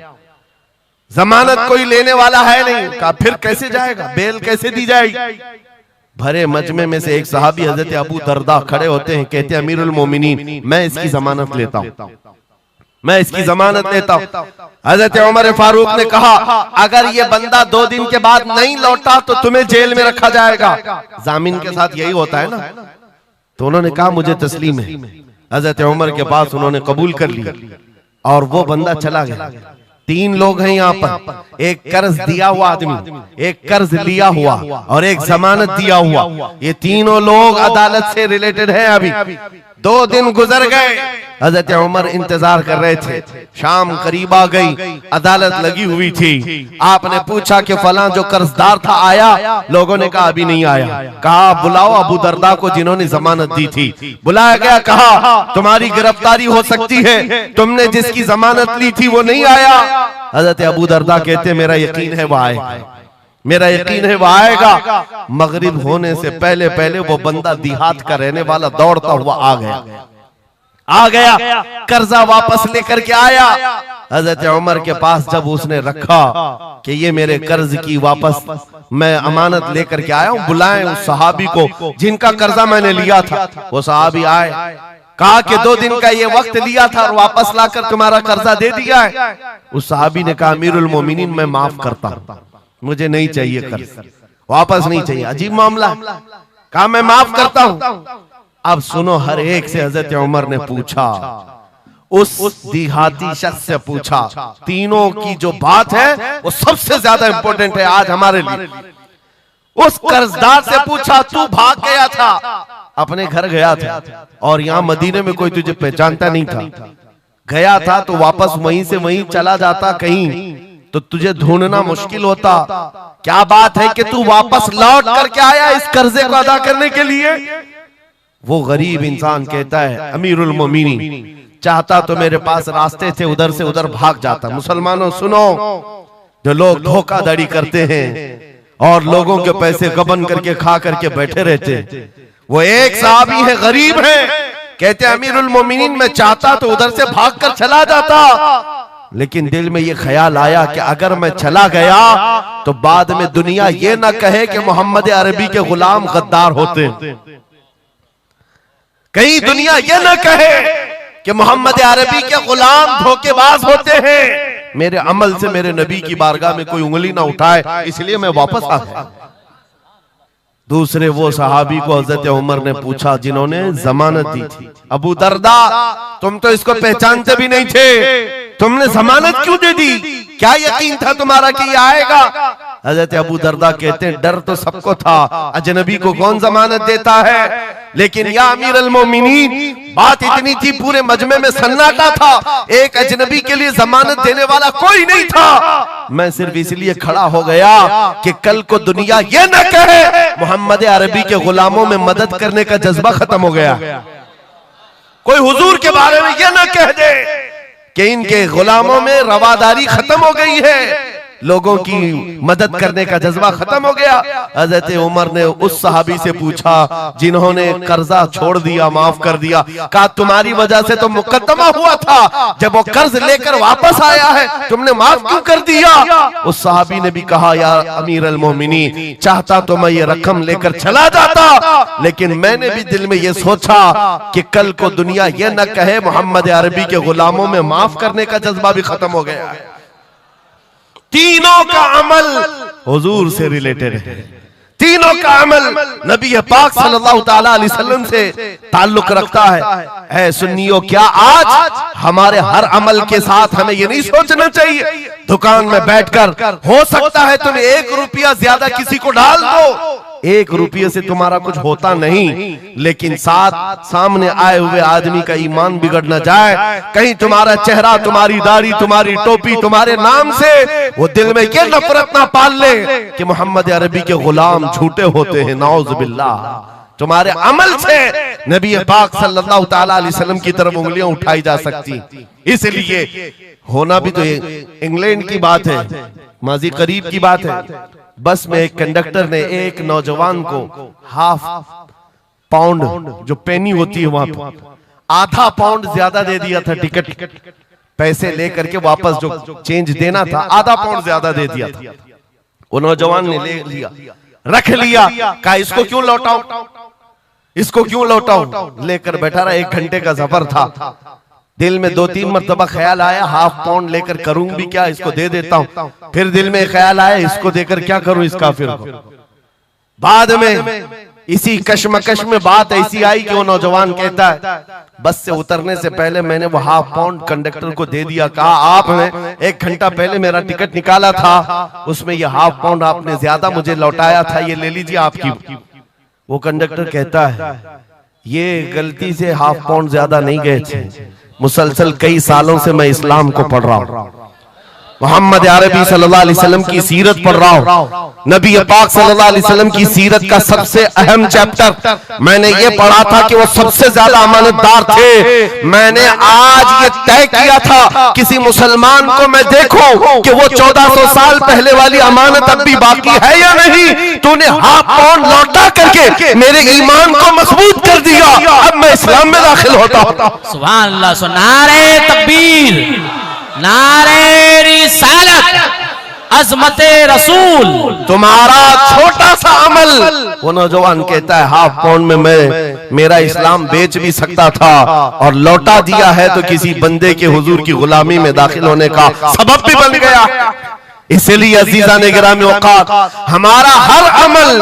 जमानत कोई लेने वाला है नहीं। कहा फिर कैसे जाएगा, बेल कैसे दी जाएगी? भरे मजमे में से एक सहाबी हजरत अबू दरदा खड़े होते हैं, कहते हैं अमीरुल मोमिनीन, मैं इसकी जमानत लेता हूं, मैं इसकी जमानत लेता हूं। हजरत उमर फारूक ने कहा, अगर ये बंदा 2 दिन के बाद नहीं लौटा तो तुम्हें जेल में रखा जाएगा। जामिन के साथ यही होता है ना। तो उन्होंने कहा मुझे तस्लीम है। हजरत उमर के पास उन्होंने कबूल कर लिया और वो बंदा चला गया। 3 लोग हैं यहाँ पर, एक कर्ज दिया हुआ आदमी, एक कर्ज लिया हुआ और एक जमानत दिया हुआ। ये तीनों लोग अदालत से रिलेटेड हैं। अभी 2 दिन गुजर गए, हजरत उमर इंतजार कर रहे थे। शाम करीब आ गई, अदालत लगी हुई थी। आपने पूछा कि फलां जो कर्जदार था आया? लोगों ने कहा अभी नहीं आया। कहा बुलाओ अबू दरदा को जिन्होंने जमानत दी थी। बुलाया गया, कहा तुम्हारी गिरफ्तारी हो सकती है, तुमने जिसकी जमानत ली थी वो नहीं आया। हजरत अबू दरदा कहते मेरा यकीन है वो आएगा, मेरा यकीन है वो आएगा। मगरिब होने से पहले पहले वो बंदा देहात का रहने वाला दौड़ता हुआ आ गया, कर्जा वापस लेकर के आया। हजरत उमर के पास जब उसने रखा कि ये मेरे कर्ज की वापस मैं अमानत लेकर के आया हूं, बुलाएं उस सहाबी को जिनका कर्जा मैंने लिया था। वो सहाबी आए, कहा कि 2 दिन का ये वक्त लिया था और वापस लाकर तुम्हारा कर्जा दे दिया है। उस सहाबी ने कहा अमीरुल मोमिनीन, मैं माफ करता हूं, मुझे नहीं चाहिए कर्ज, वापस नहीं चाहिए। अजीब मामला। कहा मैं माफ करता हूं। अब सुनो, हर एक से हजरत उमर ने पूछा, उस देहाती शख्स से पूछा। तीनों की जो बात है वो सबसे ज्यादा इंपॉर्टेंट है आज हमारे लिए। उस कर्जदार से पूछा, तू भाग गया था, अपने घर गया था और यहाँ मदीने में कोई तुझे पहचानता नहीं था, गया था तो वापस वहीं से वहीं चला जाता कहीं तो तुझे ढूंढना मुश्किल होता। क्या बात है कि तू वापस लौट करके आया इस कर्जे को अदा करने के लिए? वो गरीब इंसान कहता है अमीरुल मोमिनीन, चाहता तो मेरे पास रास्ते थे, उधर से उधर भाग जाता। मुसलमानों सुनो, जो लोग धोखाधड़ी करते हैं और लोगों के पैसे गबन करके खा करके बैठे रहते, वो एक सहाबी है, गरीब है, कहते अमीरुल मोमिनीन मैं चाहता तो उधर से भागकर चला जाता, लेकिन दिल में ये ख्याल आया कि अगर मैं चला गया तो बाद में दुनिया ये ना कहे कि मोहम्मद अरबी के गुलाम गद्दार होते, कहीं दुनिया ये ना कहे कि मोहम्मद अरबी के गुलाम धोखेबाज होते हैं। मेरे अमल से मेरे नबी की बारगाह में कोई उंगली ना उठाए, इसलिए मैं वापस आ गया। दूसरे वो सहाबी को हजरत उमर ने पूछा जिन्होंने जमानत दी थी, अबू दरदा तुम तो इसको पहचानते भी नहीं थे, तुमने जमानत क्यों दे दी? क्या यकीन था तुम्हारा कि ये आएगा? हजरत अबू दरदा कहते हैं डर तो सबको था, अजनबी को कौन जमानत देता है, लेकिन या अमीर अल मोमिनीन बात इतनी थी, पूरे मजमे में सन्नाटा था, एक अजनबी के लिए जमानत देने वाला कोई नहीं था। मैं सिर्फ इसलिए खड़ा हो गया कि कल को दुनिया ये न कहे मोहम्मद अरबी के गुलामों में मदद करने का जज्बा खत्म हो गया, कोई हुजूर के बारे में ये न कह दे कि इनके गुलामों में रवादारी खत्म हो गई है। लोगों की मदद करने का जज्बा खत्म हो गया। हजरत उमर ने उस सहाबी से पूछा जिन्होंने कर्जा छोड़ दिया, माफ कर दिया, कहा तुम्हारी वजह से तो मुकदमा हुआ था, जब वो कर्ज लेकर वापस आया है तुमने माफ क्यों कर दिया? उस सहाबी ने भी कहा यार अमीर अल मोमिनीन, चाहता तो मैं ये रकम लेकर चला जाता, लेकिन मैंने भी दिल में ये सोचा कि कल को दुनिया ये न कहे मोहम्मद अरबी के गुलामों में माफ करने का जज्बा भी खत्म हो गया है। तीनों का अमल हुजूर से रिलेटेड है, तीनों का अमल नबी पाक सल्लल्लाहु ताला अलैहि वसल्लम से ताल्लुक रखता है। सुन्नियों, क्या आज हमारे हर अमल के साथ हमें ये नहीं सोचना चाहिए दुकान में बैठकर हो सकता है तुम 1 रुपया ज्यादा किसी को डाल दो, 1 रुपये से तुम्हारा कुछ होता नहीं, लेकिन साथ सामने आए हुए आदमी का ईमान बिगड़ न जाए, कहीं तुम्हारा चेहरा, तुम्हारी दाढ़ी, तुम्हारी टोपी, तुम्हारे नाम से वो दिल में ये नफरत ना पाल ले कि मोहम्मद अरबी के गुलाम झूठे होते हैं, नाउज़ बिल्लाह। तुम्हारे अमल से नबी पाक सल्लल्लाहु ताला अलैहि वसल्लम की तरफ उंगलियां उठाई जा सकती। इसलिए होना भी तो इंग्लैंड की बात है, माजी करीब की बात है। बस में एक कंडक्टर ने एक नौजवान को ½ पाउंड जो पेनी होती है वहां पर ½ पाउंड ज्यादा दे दिया था, टिकट पैसे लेकर के वापस जो चेंज देना था ½ पाउंड ज्यादा दे दिया था। वो नौजवान ने ले लिया, रख लिया, कहा इसको क्यों लौटाऊं, इसको क्यों लौटाऊं, लेकर बैठा रहा। 1 घंटे का सफर था, दिल में 2-3 मरतबा ख्याल आया ½ पाउंड लेकर करूं भी क्या, इसको दे देता हूं। फिर दिल में ख्याल आया इसको देकर क्या करूं इस काफिर को। बाद में इसी कश्मकश में बात ऐसी आई कि वो नौजवान कहता है बस से उतरने से पहले मैंने वो ½ पाउंड कंडक्टर को दे दिया, कहा आपने 1 घंटा पहले मेरा टिकट निकाला था, उसमें ये ½ पाउंड आपने ज्यादा मुझे लौटाया था, ये ले लीजिए आपकी। वो कंडक्टर कहता है ये गलती से ½ पाउंड ज्यादा नहीं गए थे, मुसलसल कई सालों से मैं इस्लाम को पढ़ रहा हूं, मोहम्मद अरबी सल्लल्लाहु अलैहि वसल्लम की सीरत पढ़ रहा हूं, नबी पाक सल्लल्लाहु अलैहि वसल्लम की सीरत का सबसे अहम चैप्टर मैंने ये पढ़ा था कि वो सबसे ज्यादा अमानतदार थे। मैंने आज ये तय किया था किसी मुसलमान को मैं देखूं कि वो 1400 साल पहले वाली अमानत अब भी बाकी है या नहीं, तूने ½ पाउंड लौटा करके मेरे ईमान को मजबूत कर दिया, अब मैं इस्लाम में दाखिल होता हूं। सुभान अल्लाह। सो नारे तकबीर, नारे रिसालत, अज़मते रसूल। तुम्हारा छोटा सा अमल, वो नौजवान कहता है ½ पाउंड में मैं मेरा इस्लाम बेच भी सकता था और लौटा दिया है तो किसी बंदे के हुजूर की गुलामी में दाखिल होने का सबब भी बन गया। इसलिए अजीजा ने गिरामी औकात, हमारा हर अमल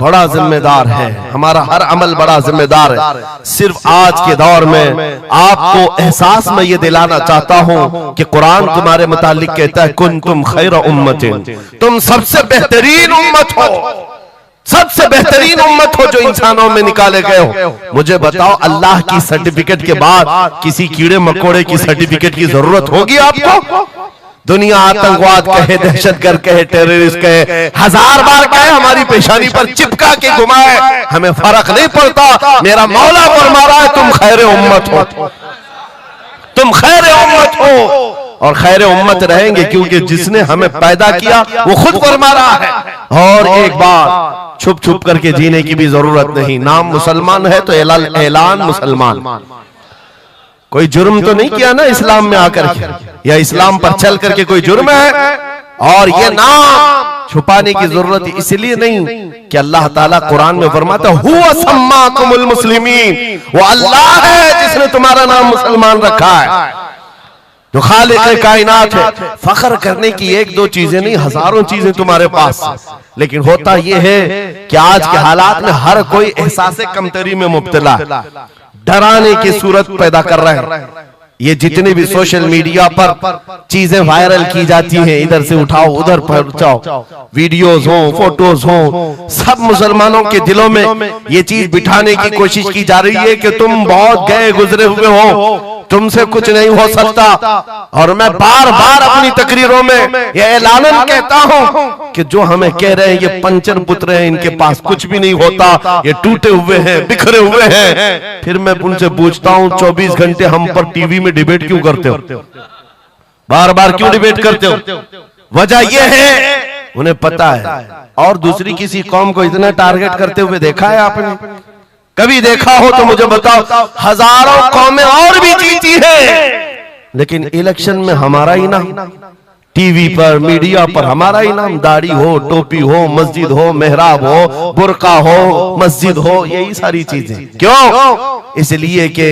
बड़ा जिम्मेदार है, हमारा हर अमल बड़ा जिम्मेदार है। सिर्फ आज के दौर में आपको एहसास में ये दिलाना चाहता हूं कि कुरान तुम्हारे मुतालिक कहता है कुंतुम खैर उम्मतिन, तुम सबसे बेहतरीन उम्मत हो, सबसे बेहतरीन उम्मत हो जो इंसानों में निकाले गए हो। मुझे बताओ अल्लाह की सर्टिफिकेट के बाद किसी कीड़े मकोड़े की सर्टिफिकेट की जरूरत होगी आपको? दुनिया आतंकवाद कहे, दहशतगर्द कहे, टेररिस्ट कहे, 1000 बार कहे, हमारी पेशानी पर चिपका के घुमाए, हमें फर्क नहीं पड़ता। मेरा मौला फरमा रहा है तुम खैर उम्मत हो, तुम खैर उम्मत हो और खैर उम्मत रहेंगे क्योंकि जिसने हमें पैदा किया वो खुद फरमा रहा है। और एक बात, छुप छुप करके जीने की भी जरूरत नहीं। नाम मुसलमान है तो ऐलान मुसलमान, कोई जुर्म तो नहीं किया ना इस्लाम में आकर के, या इस्लाम पर चल करके कोई जुर्म है। और ये नाम छुपाने की जरूरत इसलिए नहीं कि अल्लाह ताला कुरान में फरमाता हुवा सम्माकुमुल मुस्लिमीन, वो अल्लाह है जिसने तुम्हारा नाम मुसलमान रखा है, जो खालिक कायनात है। फख्र करने की 1-2 चीजें नहीं, हजारों चीजें तुम्हारे पास। लेकिन होता यह है कि आज के हालात में हर कोई एहसास कमतरी में मुब्तला, डराने की सूरत पैदा कर रहे हैं। ये जितने भी सोशल मीडिया पर चीजें वायरल की जाती हैं, इधर से उठाओ उधर पहुंचाओ, वीडियोस हो, फोटोज हो, सब मुसलमानों के दिलों में ये चीज बिठाने की कोशिश की जा रही है कि तुम बहुत गए गुजरे हुए हो, तुमसे कुछ नहीं हो सकता। और मैं बार बार अपनी तकरीरों में ये ऐलानन कहता हूं कि जो हमें कह रहे हैं ये पंचर पुत्र हैं, इनके पास कुछ भी नहीं होता, ये टूटे हुए हैं, बिखरे हुए हैं। फिर मैं उनसे पूछता हूं 24 घंटे हम पर टीवी में डिबेट क्यों करते हो, बार बार क्यों डिबेट करते हो? वजह यह है उन्हें पता है। और दूसरी किसी कौम को इतना टारगेट करते हुए देखा है आपने? कभी देखा हो तो मुझे बताओ। हजारों कौमें और भी जीती हैं, लेकिन इलेक्शन में हमारा ही नाम, टीवी पर मीडिया पर हमारा ही नाम, दाढ़ी हो, टोपी हो, मस्जिद हो, मेहराब हो, बुर्का हो, मस्जिद हो, यही सारी चीजें। क्यों? इसलिए कि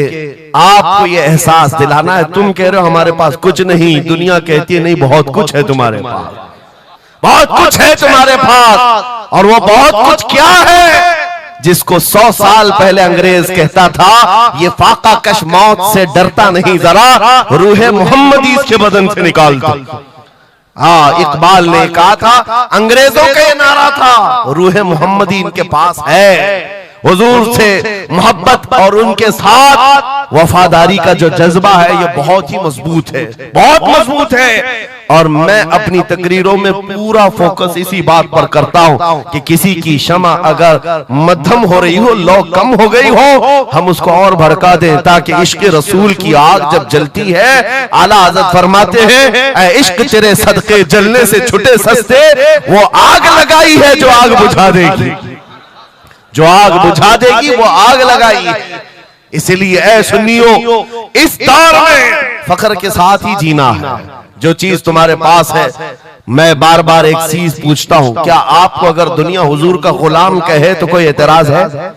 आपको ये एहसास दिलाना है। तुम कह रहे हो हमारे पास कुछ नहीं, दुनिया कहती है नहीं बहुत कुछ है तुम्हारे पास, बहुत कुछ है तुम्हारे पास। और वो बहुत कुछ क्या है जिसको 100 साल पहले अंग्रेज कहता था ये फाका कश मौत से डरता नहीं, जरा रूहे मोहम्मदी इसके बदन से निकाल दो। हाँ, इकबाल ने कहा था, अंग्रेजों का ये नारा था, रूहे मोहम्मदी इनके पास है। हुजूर से मोहब्बत और उनके साथ वफादारी का जो जज्बा है ये बहुत ही मजबूत है, बहुत मजबूत है। और मैं अपनी तकरीरों में पूरा फोकस इसी बात पर करता हूं कि किसी की शमा अगर मध्यम हो रही हो, लौ कम हो गई हो, हम उसको और भड़का दें, ताकि इश्क रसूल की आग जब जलती है, आला हज़रत फरमाते हैं, ऐ इश्क तेरे सदके जलने से छुटे सस्ते, वो आग लगाई है जो आग बुझा देगी, जो आग बुझा देगी वो आग लगाई है। इसलिए ऐ सुन्नियों, इस दौर में फख्र के साथ ही जीना है। जो चीज तुम्हारे पास है, मैं बार बार एक चीज पूछता हूं, क्या आपको अगर दुनिया हुजूर का गुलाम कहे तो कोई एतराज है?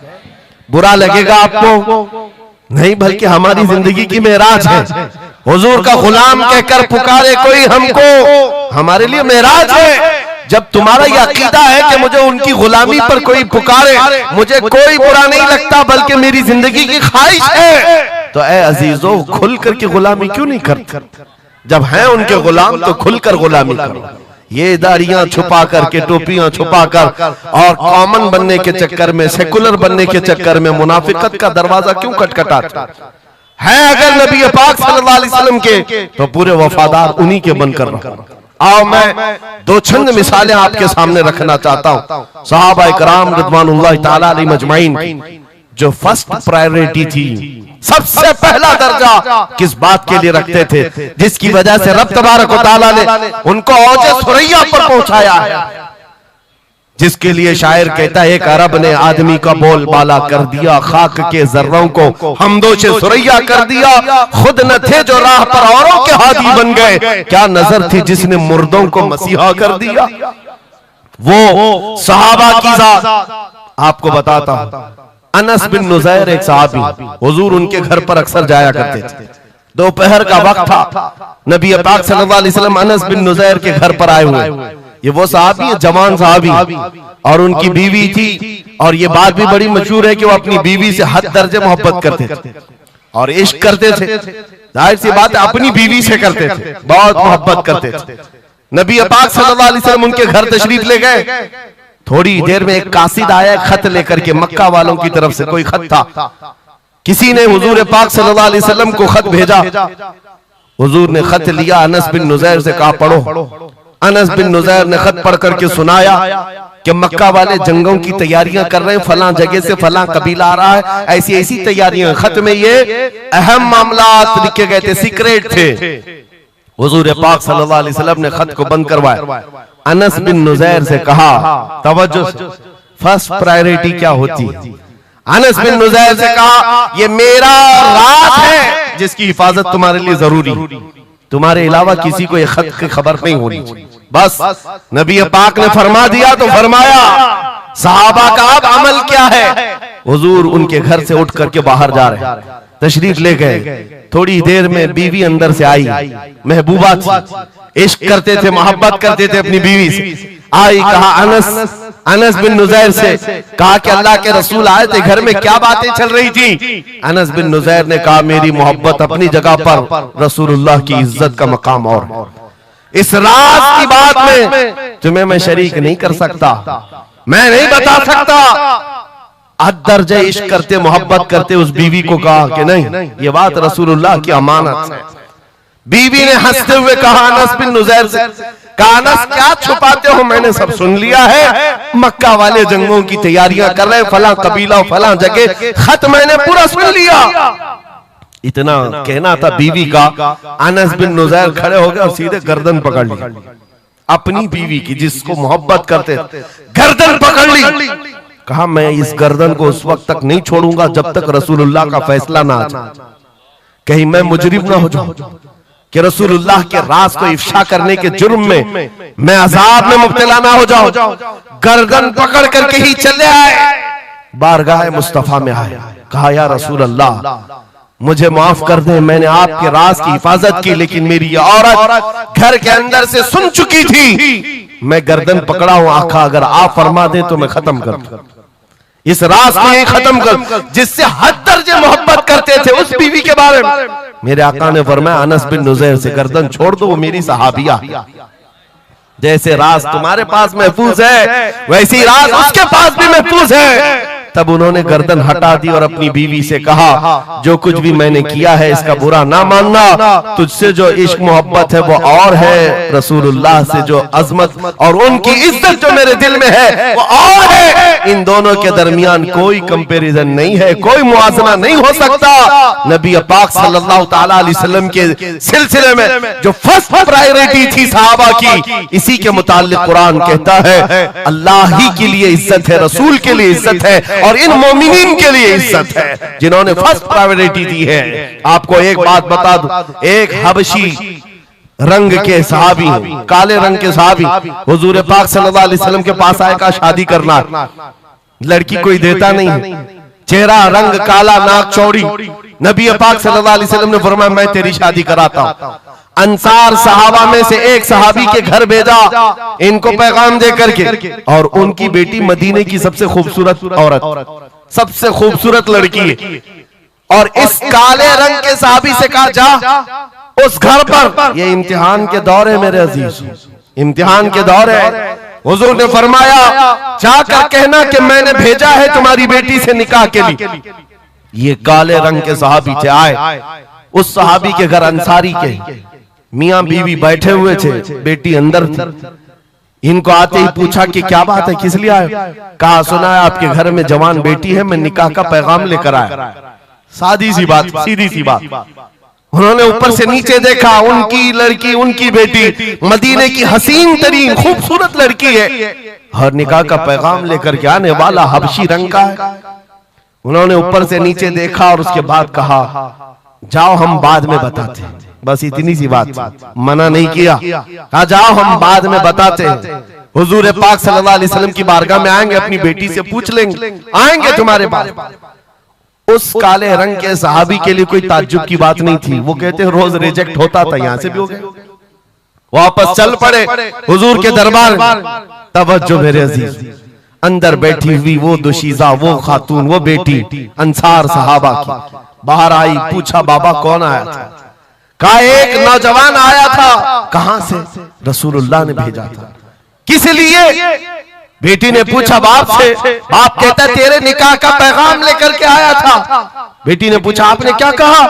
बुरा लगेगा आपको? नहीं, बल्कि हमारी जिंदगी की मेराज है। हुजूर का गुलाम कहकर पुकारे कोई हमको, हमारे लिए मेराज है। जब तुम्हारा यह अकीदा है कि मुझे उनकी गुलामी पर कोई पुकारे, मुझे कोई बुरा नहीं लगता, बल्कि मेरी जिंदगी की ख्वाहिश है, तो ऐ अजीजों, खुल करके गुलामी क्यों नहीं करते? जब हैं उनके गुलाम तो खुलकर गुलामी करो। ये दाढ़ियां छुपा करके, टोपियां छुपा कर और कॉमन बनने के चक्कर में, सेकुलर बनने के चक्कर में मुनाफिकत का दरवाजा क्यों खटखटाते हैं? अगर नबी पाक सल्लल्लाहु अलैहि वसल्लम के, तो पूरे वफादार उन्हीं के बनकर रहो। आओ मैं दो चंद मिसालें आपके सामने रखना चाहता हूं। सहाबा इकराम रिज़वानुल्लाह ताला अलैहिम अजमाइन, जो फर्स्ट प्रायोरिटी थी, सबसे पहला दर्जा किस बात के लिए रखते थे, जिसकी वजह से रब तबारक व तआला ने उनको औज सुरैया पर पहुंचाया है, जिसके लिए शायर कहता है, एक अरब ने आदमी का बोल बाला कर दिया, खाक के जर्रों को हमदोशे सुरैया कर दिया, खुद न थे जो राह पर औरों के हादी बन गए, क्या नजर थी जिसने मुर्दों को मसीहा कर दिया। वो सहाबा की जात आपको बताता हूं। अनस बिन नुज़ैर एक सहाबी, हुजूर उनके घर पर अक्सर जाया करते थे। दोपहर का वक्त था, नबी पाक सल्लल्लाहु अलैहि वसल्लम अनस बिन नुज़ैर के घर पर आए हुए। ये वो सहाबी है, जवान सहाबी, और उनकी बीवी थी। और ये बात भी बड़ी मशहूर है कि वो अपनी बीवी से हद दर्जे मोहब्बत करते थे और इश्क करते थे। जाहिर सी बात है, अपनी बीवी से करते थे, बहुत मोहब्बत करते थे। नबी पाक सल्लल्लाहु अलैहि वसल्लम उनके घर तशरीफ ले गए। थोड़ी देर में एक कासिद आया खत लेकर के, मक्का वालों की तरफ से कोई खत था। किसी ने हुजूर पाक सल्लल्लाहु अलैहि वसल्लम को खत भेजा। हुजूर ने खत लिया, अनस बिन नुज़ैर से कहा पढ़ो। अनस बिन नुज़ैर ने खत पढ़ करके सुनाया कि मक्का वाले जंगों की तैयारियां कर रहे हैं, फलां जगह से फलां कबीला आ रहा है, ऐसी ऐसी तैयारियां। खत में ये अहम मामलात लिखे गए थे, सीक्रेट थे। हुजूर पाक सल्लल्लाहु अलैहि वसल्लम ने खत को बंद करवाया। अनस बिन नुज़ैर से कहा, तवज्जो, फर्स्ट प्रायोरिटी क्या होती है? अनस बिन नुज़ैर से कहा, ये मेरा राज है जिसकी हिफाजत तुम्हारे लिए जरूरी, तुम्हारे अलावा किसी को ये खत की खबर नहीं होनी चाहिए। बस नबी पाक ने फरमा दिया तो फरमाया। सहाबा का अब अमल क्या है? हुजूर उनके घर से उठ करके बाहर जा रहे, तशरीफ ले गए। थोड़ी देर में बीवी अंदर से आई, महबूबा थी, इश्क करते थे, मोहब्बत करते थे अपनी बीवी से। आई, कहा अनस बिन नुज़ैर से, कहा कि अल्लाह के रसूल आए थे, घर में क्या बातें चल रही थी? अनस बिन नुज़ैर ने कहा, मेरी मोहब्बत अपनी जगह पर, रसूलुल्लाह की इज्जत का मकाम और। इस राज की बात में तुम्हें मैं शरीक नहीं कर सकता, मैं नहीं बता सकता। हद दर्जे इश्क करते, मोहब्बत करते उस बीवी को कहा कि नहीं, ये बात रसूलुल्लाह की अमानत है। बीवी ने हंसते हुए कहा अनस बिन नुज़ैर से, कहा अनस क्या छुपाते हो, मैंने सब सुन लिया है, मक्का वाले जंगों की तैयारियां कर रहे, फलां कबीला फलां जगह, खत मैंने पूरा सुन लिया। इतना कहना था बीवी का, अनस बिन नुज़ैर खड़े हो गए और सीधे गर्दन पकड़ ली। अपनी बीवी की जिसको मोहब्बत करते, गर्दन पकड़ ली, कहा मैं इस गर्दन को उस वक्त तक नहीं छोड़ूंगा जब तक रसूलुल्लाह का फैसला ना आ जाए, कहीं मैं मुजरिम ना हो जाऊं कि रसूलुल्लाह के राज को इफ्शा करने के जुर्म में मैं अजाब में मुब्तला ना हो जाऊं। गर्दन पकड़ करके ही चले आए, बारगाह मुस्तफा में आए, कहा या रसूल अल्लाह मुझे माफ कर दे, मैंने आपके राज की हिफाजत की, लेकिन मेरी ये औरत घर के अंदर से सुन चुकी थी, मैं गर्दन पकड़ा हूं आका, अगर आप फरमा दें तो मैं खत्म कर दूं इस राज को, यही खत्म कर जिससे हद दर्जे मोहब्बत करते थे उस बीवी के बारे में। मेरे आका ने फरमाया अनस बिन नुज़ैर से गर्दन छोड़ दो, वो मेरी सहाबिया, जैसे राज तुम्हारे पास महफूज है वैसी राज उसके पास भी महफूज है। तब उन्होंने गर्दन हटा दी और अपनी बीवी से कहा जो कुछ भी मैंने किया है इसका बुरा ना मानना, तुझसे जो इश्क मोहब्बत है वो और है, रसूलुल्लाह से जो अजमत और उनकी इज्जत जो मेरे दिल में है वो और है। इन दोनों के दरमियान कोई कंपैरिजन नहीं है, कोई मुआजना नहीं हो सकता। नबी पाक सल्लल्लाहु तआला अलैहि वसल्लम के सिलसिले में जो फर्स्ट प्रायोरिटी थी सहाबा की, इसी के मुताल्लिक कुरान कहता है अल्लाह ही के लिए इज्जत है, रसूल के लिए इज्जत है और इन मोमिनीन के लिए इज्जत है जिन्होंने फर्स्ट प्रायोरिटी दी है। आपको एक बात बता दूं, एक हबशी रंग के सहाबी, काले रंग के सहाबी हुजूर पाक सल्लल्लाहु अलैहि वसल्लम के पास आए, का शादी करना, लड़की कोई देता नहीं, चेहरा रंग काला, नाक चौड़ी। नबी पाक सल्लल्लाहु अलैहि वसल्लम ने फरमाया मैं तेरी शादी कराता हूं। अंसार सहाबा में से एक सहाबी के घर भेजा इनको पैगाम दे करके, और उनकी बेटी मदीने की सबसे खूबसूरत औरत, सबसे खूबसूरत लड़की है, और इस काले रंग के सहाबी से कहा जा उस घर पर, ये इम्तिहान के दौर है मेरे अजीज, इम्तिहान के दौर है। हुजूर ने फरमाया जाकर कहना कि मैंने भेजा है तुम्हारी बेटी से निकाह के लिए। ये काले रंग के सहाबी थे, आए उस सहाबी के घर, अंसारी के मियां बीवी बैठे हुए थे, बेटी अंदर थी। इनको आते ही पूछा कि क्या बात है, किस लिए आए? कहा सुना है आपके घर में जवान बेटी है, मैं निकाह का पैगाम लेकर आया। सादी सी बात, सीधी सी बात। उन्होंने ऊपर से नीचे देखा, उनकी लड़की, उनकी बेटी मदीने की हसीन तरीन खूबसूरत लड़की है और निकाह का पैगाम लेकर के आने वाला हबशी रंग का है। उन्होंने ऊपर से नीचे देखा और उसके बाद कहा जाओ हम बाद में बताते हैं, बस इतनी सी बात, मना नहीं किया, कहा जाओ हम बाद में बताते हैं। हुजूर पाक सल्लल्लाहु अलैहि वसल्लम की बारगाह में आएंगे, अपनी बेटी से पूछ लेंगे, आएंगे तुम्हारे पास। उस काले रंग के सहाबी के लिए कोई ताज्जुब की बात नहीं थी, वो कहते रोज रिजेक्ट होता था, यहां से भी हो गए, वापस चल पड़े हुजूर के दरबार में। तवज्जो मेरे अजीज, अंदर बैठी हुई वो दुशीजा, वो खातून, वो बेटी अंसार सहाबा की बाहर आई, पूछा बाबा कौन आया था? कहा एक नौजवान आया था। कहां से? रसूलुल्लाह ने भेजा था। किस लिए? बेटी ने पूछा बाप से। बाप कहता तेरे निकाह का पैगाम लेकर के आया था। बेटी ने पूछा आपने क्या कहा?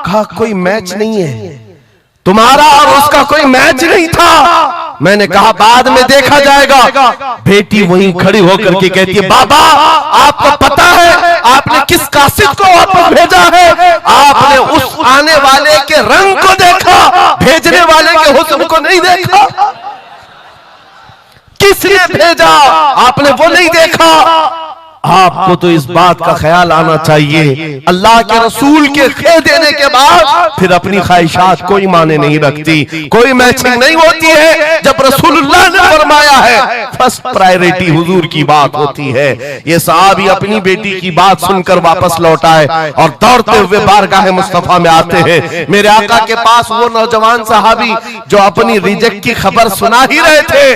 कहा कोई मैच नहीं है, तुम्हारा और उसका कोई मैच नहीं था। मैंने कहा बाद में देखा जाएगा। बेटी वहीं खड़ी होकर के कहती है बाबा आपको पता है आपने किस कासिद को वापस भेजा है? आपने उस आने वाले के रंग को देखा, भेजने वाले के हुस्न को नहीं देखा। किसने भेजा आपने वो नहीं देखा। आपको तो इस बात का ख्याल आना चाहिए अल्लाह के रसूल के कह देने के बाद फिर अपनी ख्वाहिशात कोई माने नहीं रखती, कोई मैचिंग नहीं होती है। जब रसूलुल्लाह ने फरमाया है फर्स्ट प्रायोरिटी हुजूर की बात होती है। ये सहाबी अपनी बेटी की बात सुनकर वापस लौट आए और दौड़ते हुए बारगाह मुस्तफा में आते हैं। मेरे आका के पास वो नौजवान सहाबी जो अपनी रिजेक्ट की खबर सुना ही रहे थे,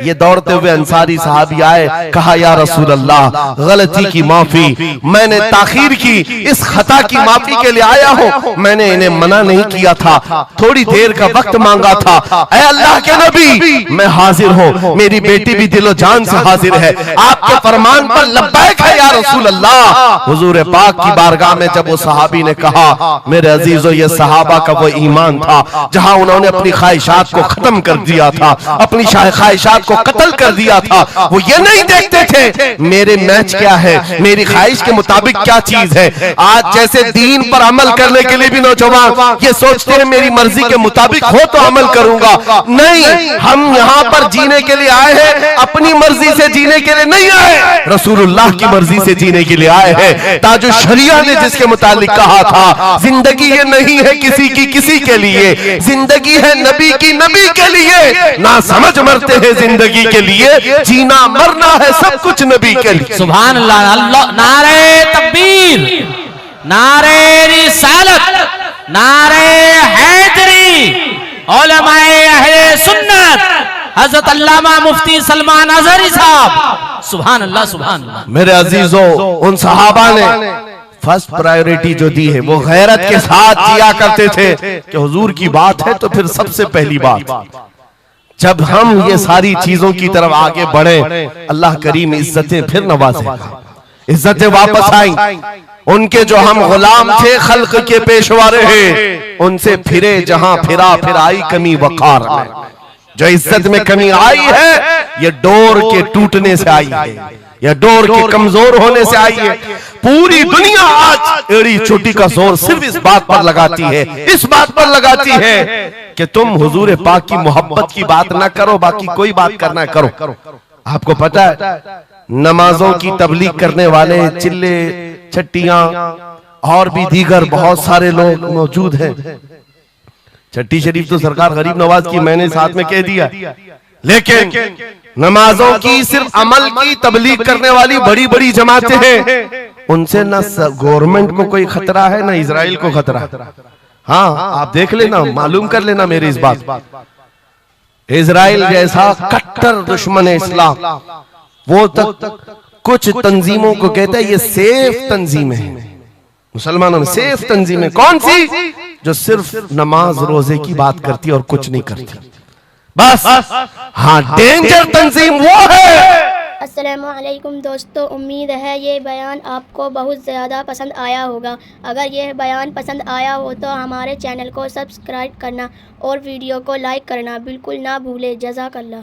ये दौड़ते हुए अंसारी सहाबी आए, कहा या रसूल अल्लाह गलती की माफी, मैंने ताखीर की, इस खता की माफी के लिए आया हूं। मैंने इन्हें मना नहीं किया था, थोड़ी देर का वक्त मांगा था। ऐ अल्लाह के नबी मैं हाजिर हूं, मेरी बेटी भी दिलो जान से हाजिर है, आपके फरमान पर लब्बैक है या रसूल अल्लाह। हुजूर पाक की बारगाह में जब वो सहाबी ने कहा मेरे अजीजों ये सहाबा का वो ईमान था जहां उन्होंने अपनी ख्वाहिशात को खत्म कर दिया था, अपनी ख्वाहिशात को कत्ल कर दिया था। वो ये नहीं देखते थे मेरे मैच क्या है, मेरी ख्वाहिश के मुताबिक क्या चीज है। आज जैसे दीन पर अमल करने के लिए भी नौजवान ये सोचते हैं मेरी मर्जी के मुताबिक हो तो अमल करूंगा। नहीं, हम यहाँ पर जीने के लिए आए हैं, अपनी मर्जी से जीने के लिए नहीं आए, रसूलुल्लाह की मर्जी से जीने के लिए आए हैं। ताजो शरिया ने जिसके मुतालिक कहा था, जिंदगी ये नहीं है किसी की किसी के लिए, जिंदगी है नबी की नबी के लिए। ना समझ मरते हैं जिंदगी के लिए, जीना मरना है सब कुछ नबी के लिए। सुभान अल्लाह। अल्लाह, नारे तकबीर, नारे रिसालत, नारे हैदरी, उलमाए अहले सुन्नत, हजरत अल्लामा मुफ्ती सलमान अजहरी साहब। सुभान अल्लाह, सुभान अल्लाह। मेरे अजीजों, उन सहाबा ने फर्स्ट प्रायोरिटी जो दी है वो गैरत के साथ जिया करते थे कि हुजूर की बात है तो फिर सबसे पहली बात। जब हम ये सारी चीजों की तरफ आगे बढ़े, अल्लाह करीम इज्जतें फिर नवाजेगा, इज्जतें वापस आई। उनके जो हम गुलाम थे, खल्क के पेशवा रहे, उनसे फिरे जहां फिरा, फिर आई कमी वकार में। जो इज्जत में कमी आई है ये डोर के टूटने से आई है, या डोर के कमजोर होने से आई है। पूरी दुनिया आज एड़ी छोटी का जोर सिर्फ इस बात पर लगाती है, इस बात पर लगाती है कि तुम हुजूर पाक की मोहब्बत की बात ना करो, बाकी कोई बात करना करो। आपको पता है नमाजों की तबलीग करने वाले चिल्ले छट्टियां और भी दीगर बहुत सारे लोग मौजूद हैं। छठी शरीफ तो सरकार गरीब नवाज की मैंने साथ में कह दिया, लेकिन नमाजों की सिर्फ अमल की तबलीग करने वाली बड़ी बड़ी जमातें हैं, उनसे ना गवर्नमेंट को कोई खतरा है ना इजराइल को खतरा। हाँ, आप देख लेना, मालूम कर लेना मेरी इस बात। इजराइल जैसा कट्टर दुश्मन इस्लाम, वो तक कुछ तंजीमों को कहता है ये सेफ तंजीम है, मुसलमानों में सेफ तंजीम है। कौन सी? जो सिर्फ नमाज रोजे की बात करती है और कुछ नहीं करती, बस। हाँ, डेंजर तंजीम वो है। अस्सलामुअलैकुम दोस्तों, उम्मीद है ये बयान आपको बहुत ज़्यादा पसंद आया होगा। अगर यह बयान पसंद आया हो तो हमारे चैनल को सब्सक्राइब करना और वीडियो को लाइक करना बिल्कुल ना भूलें। जज़ाकल्लाह।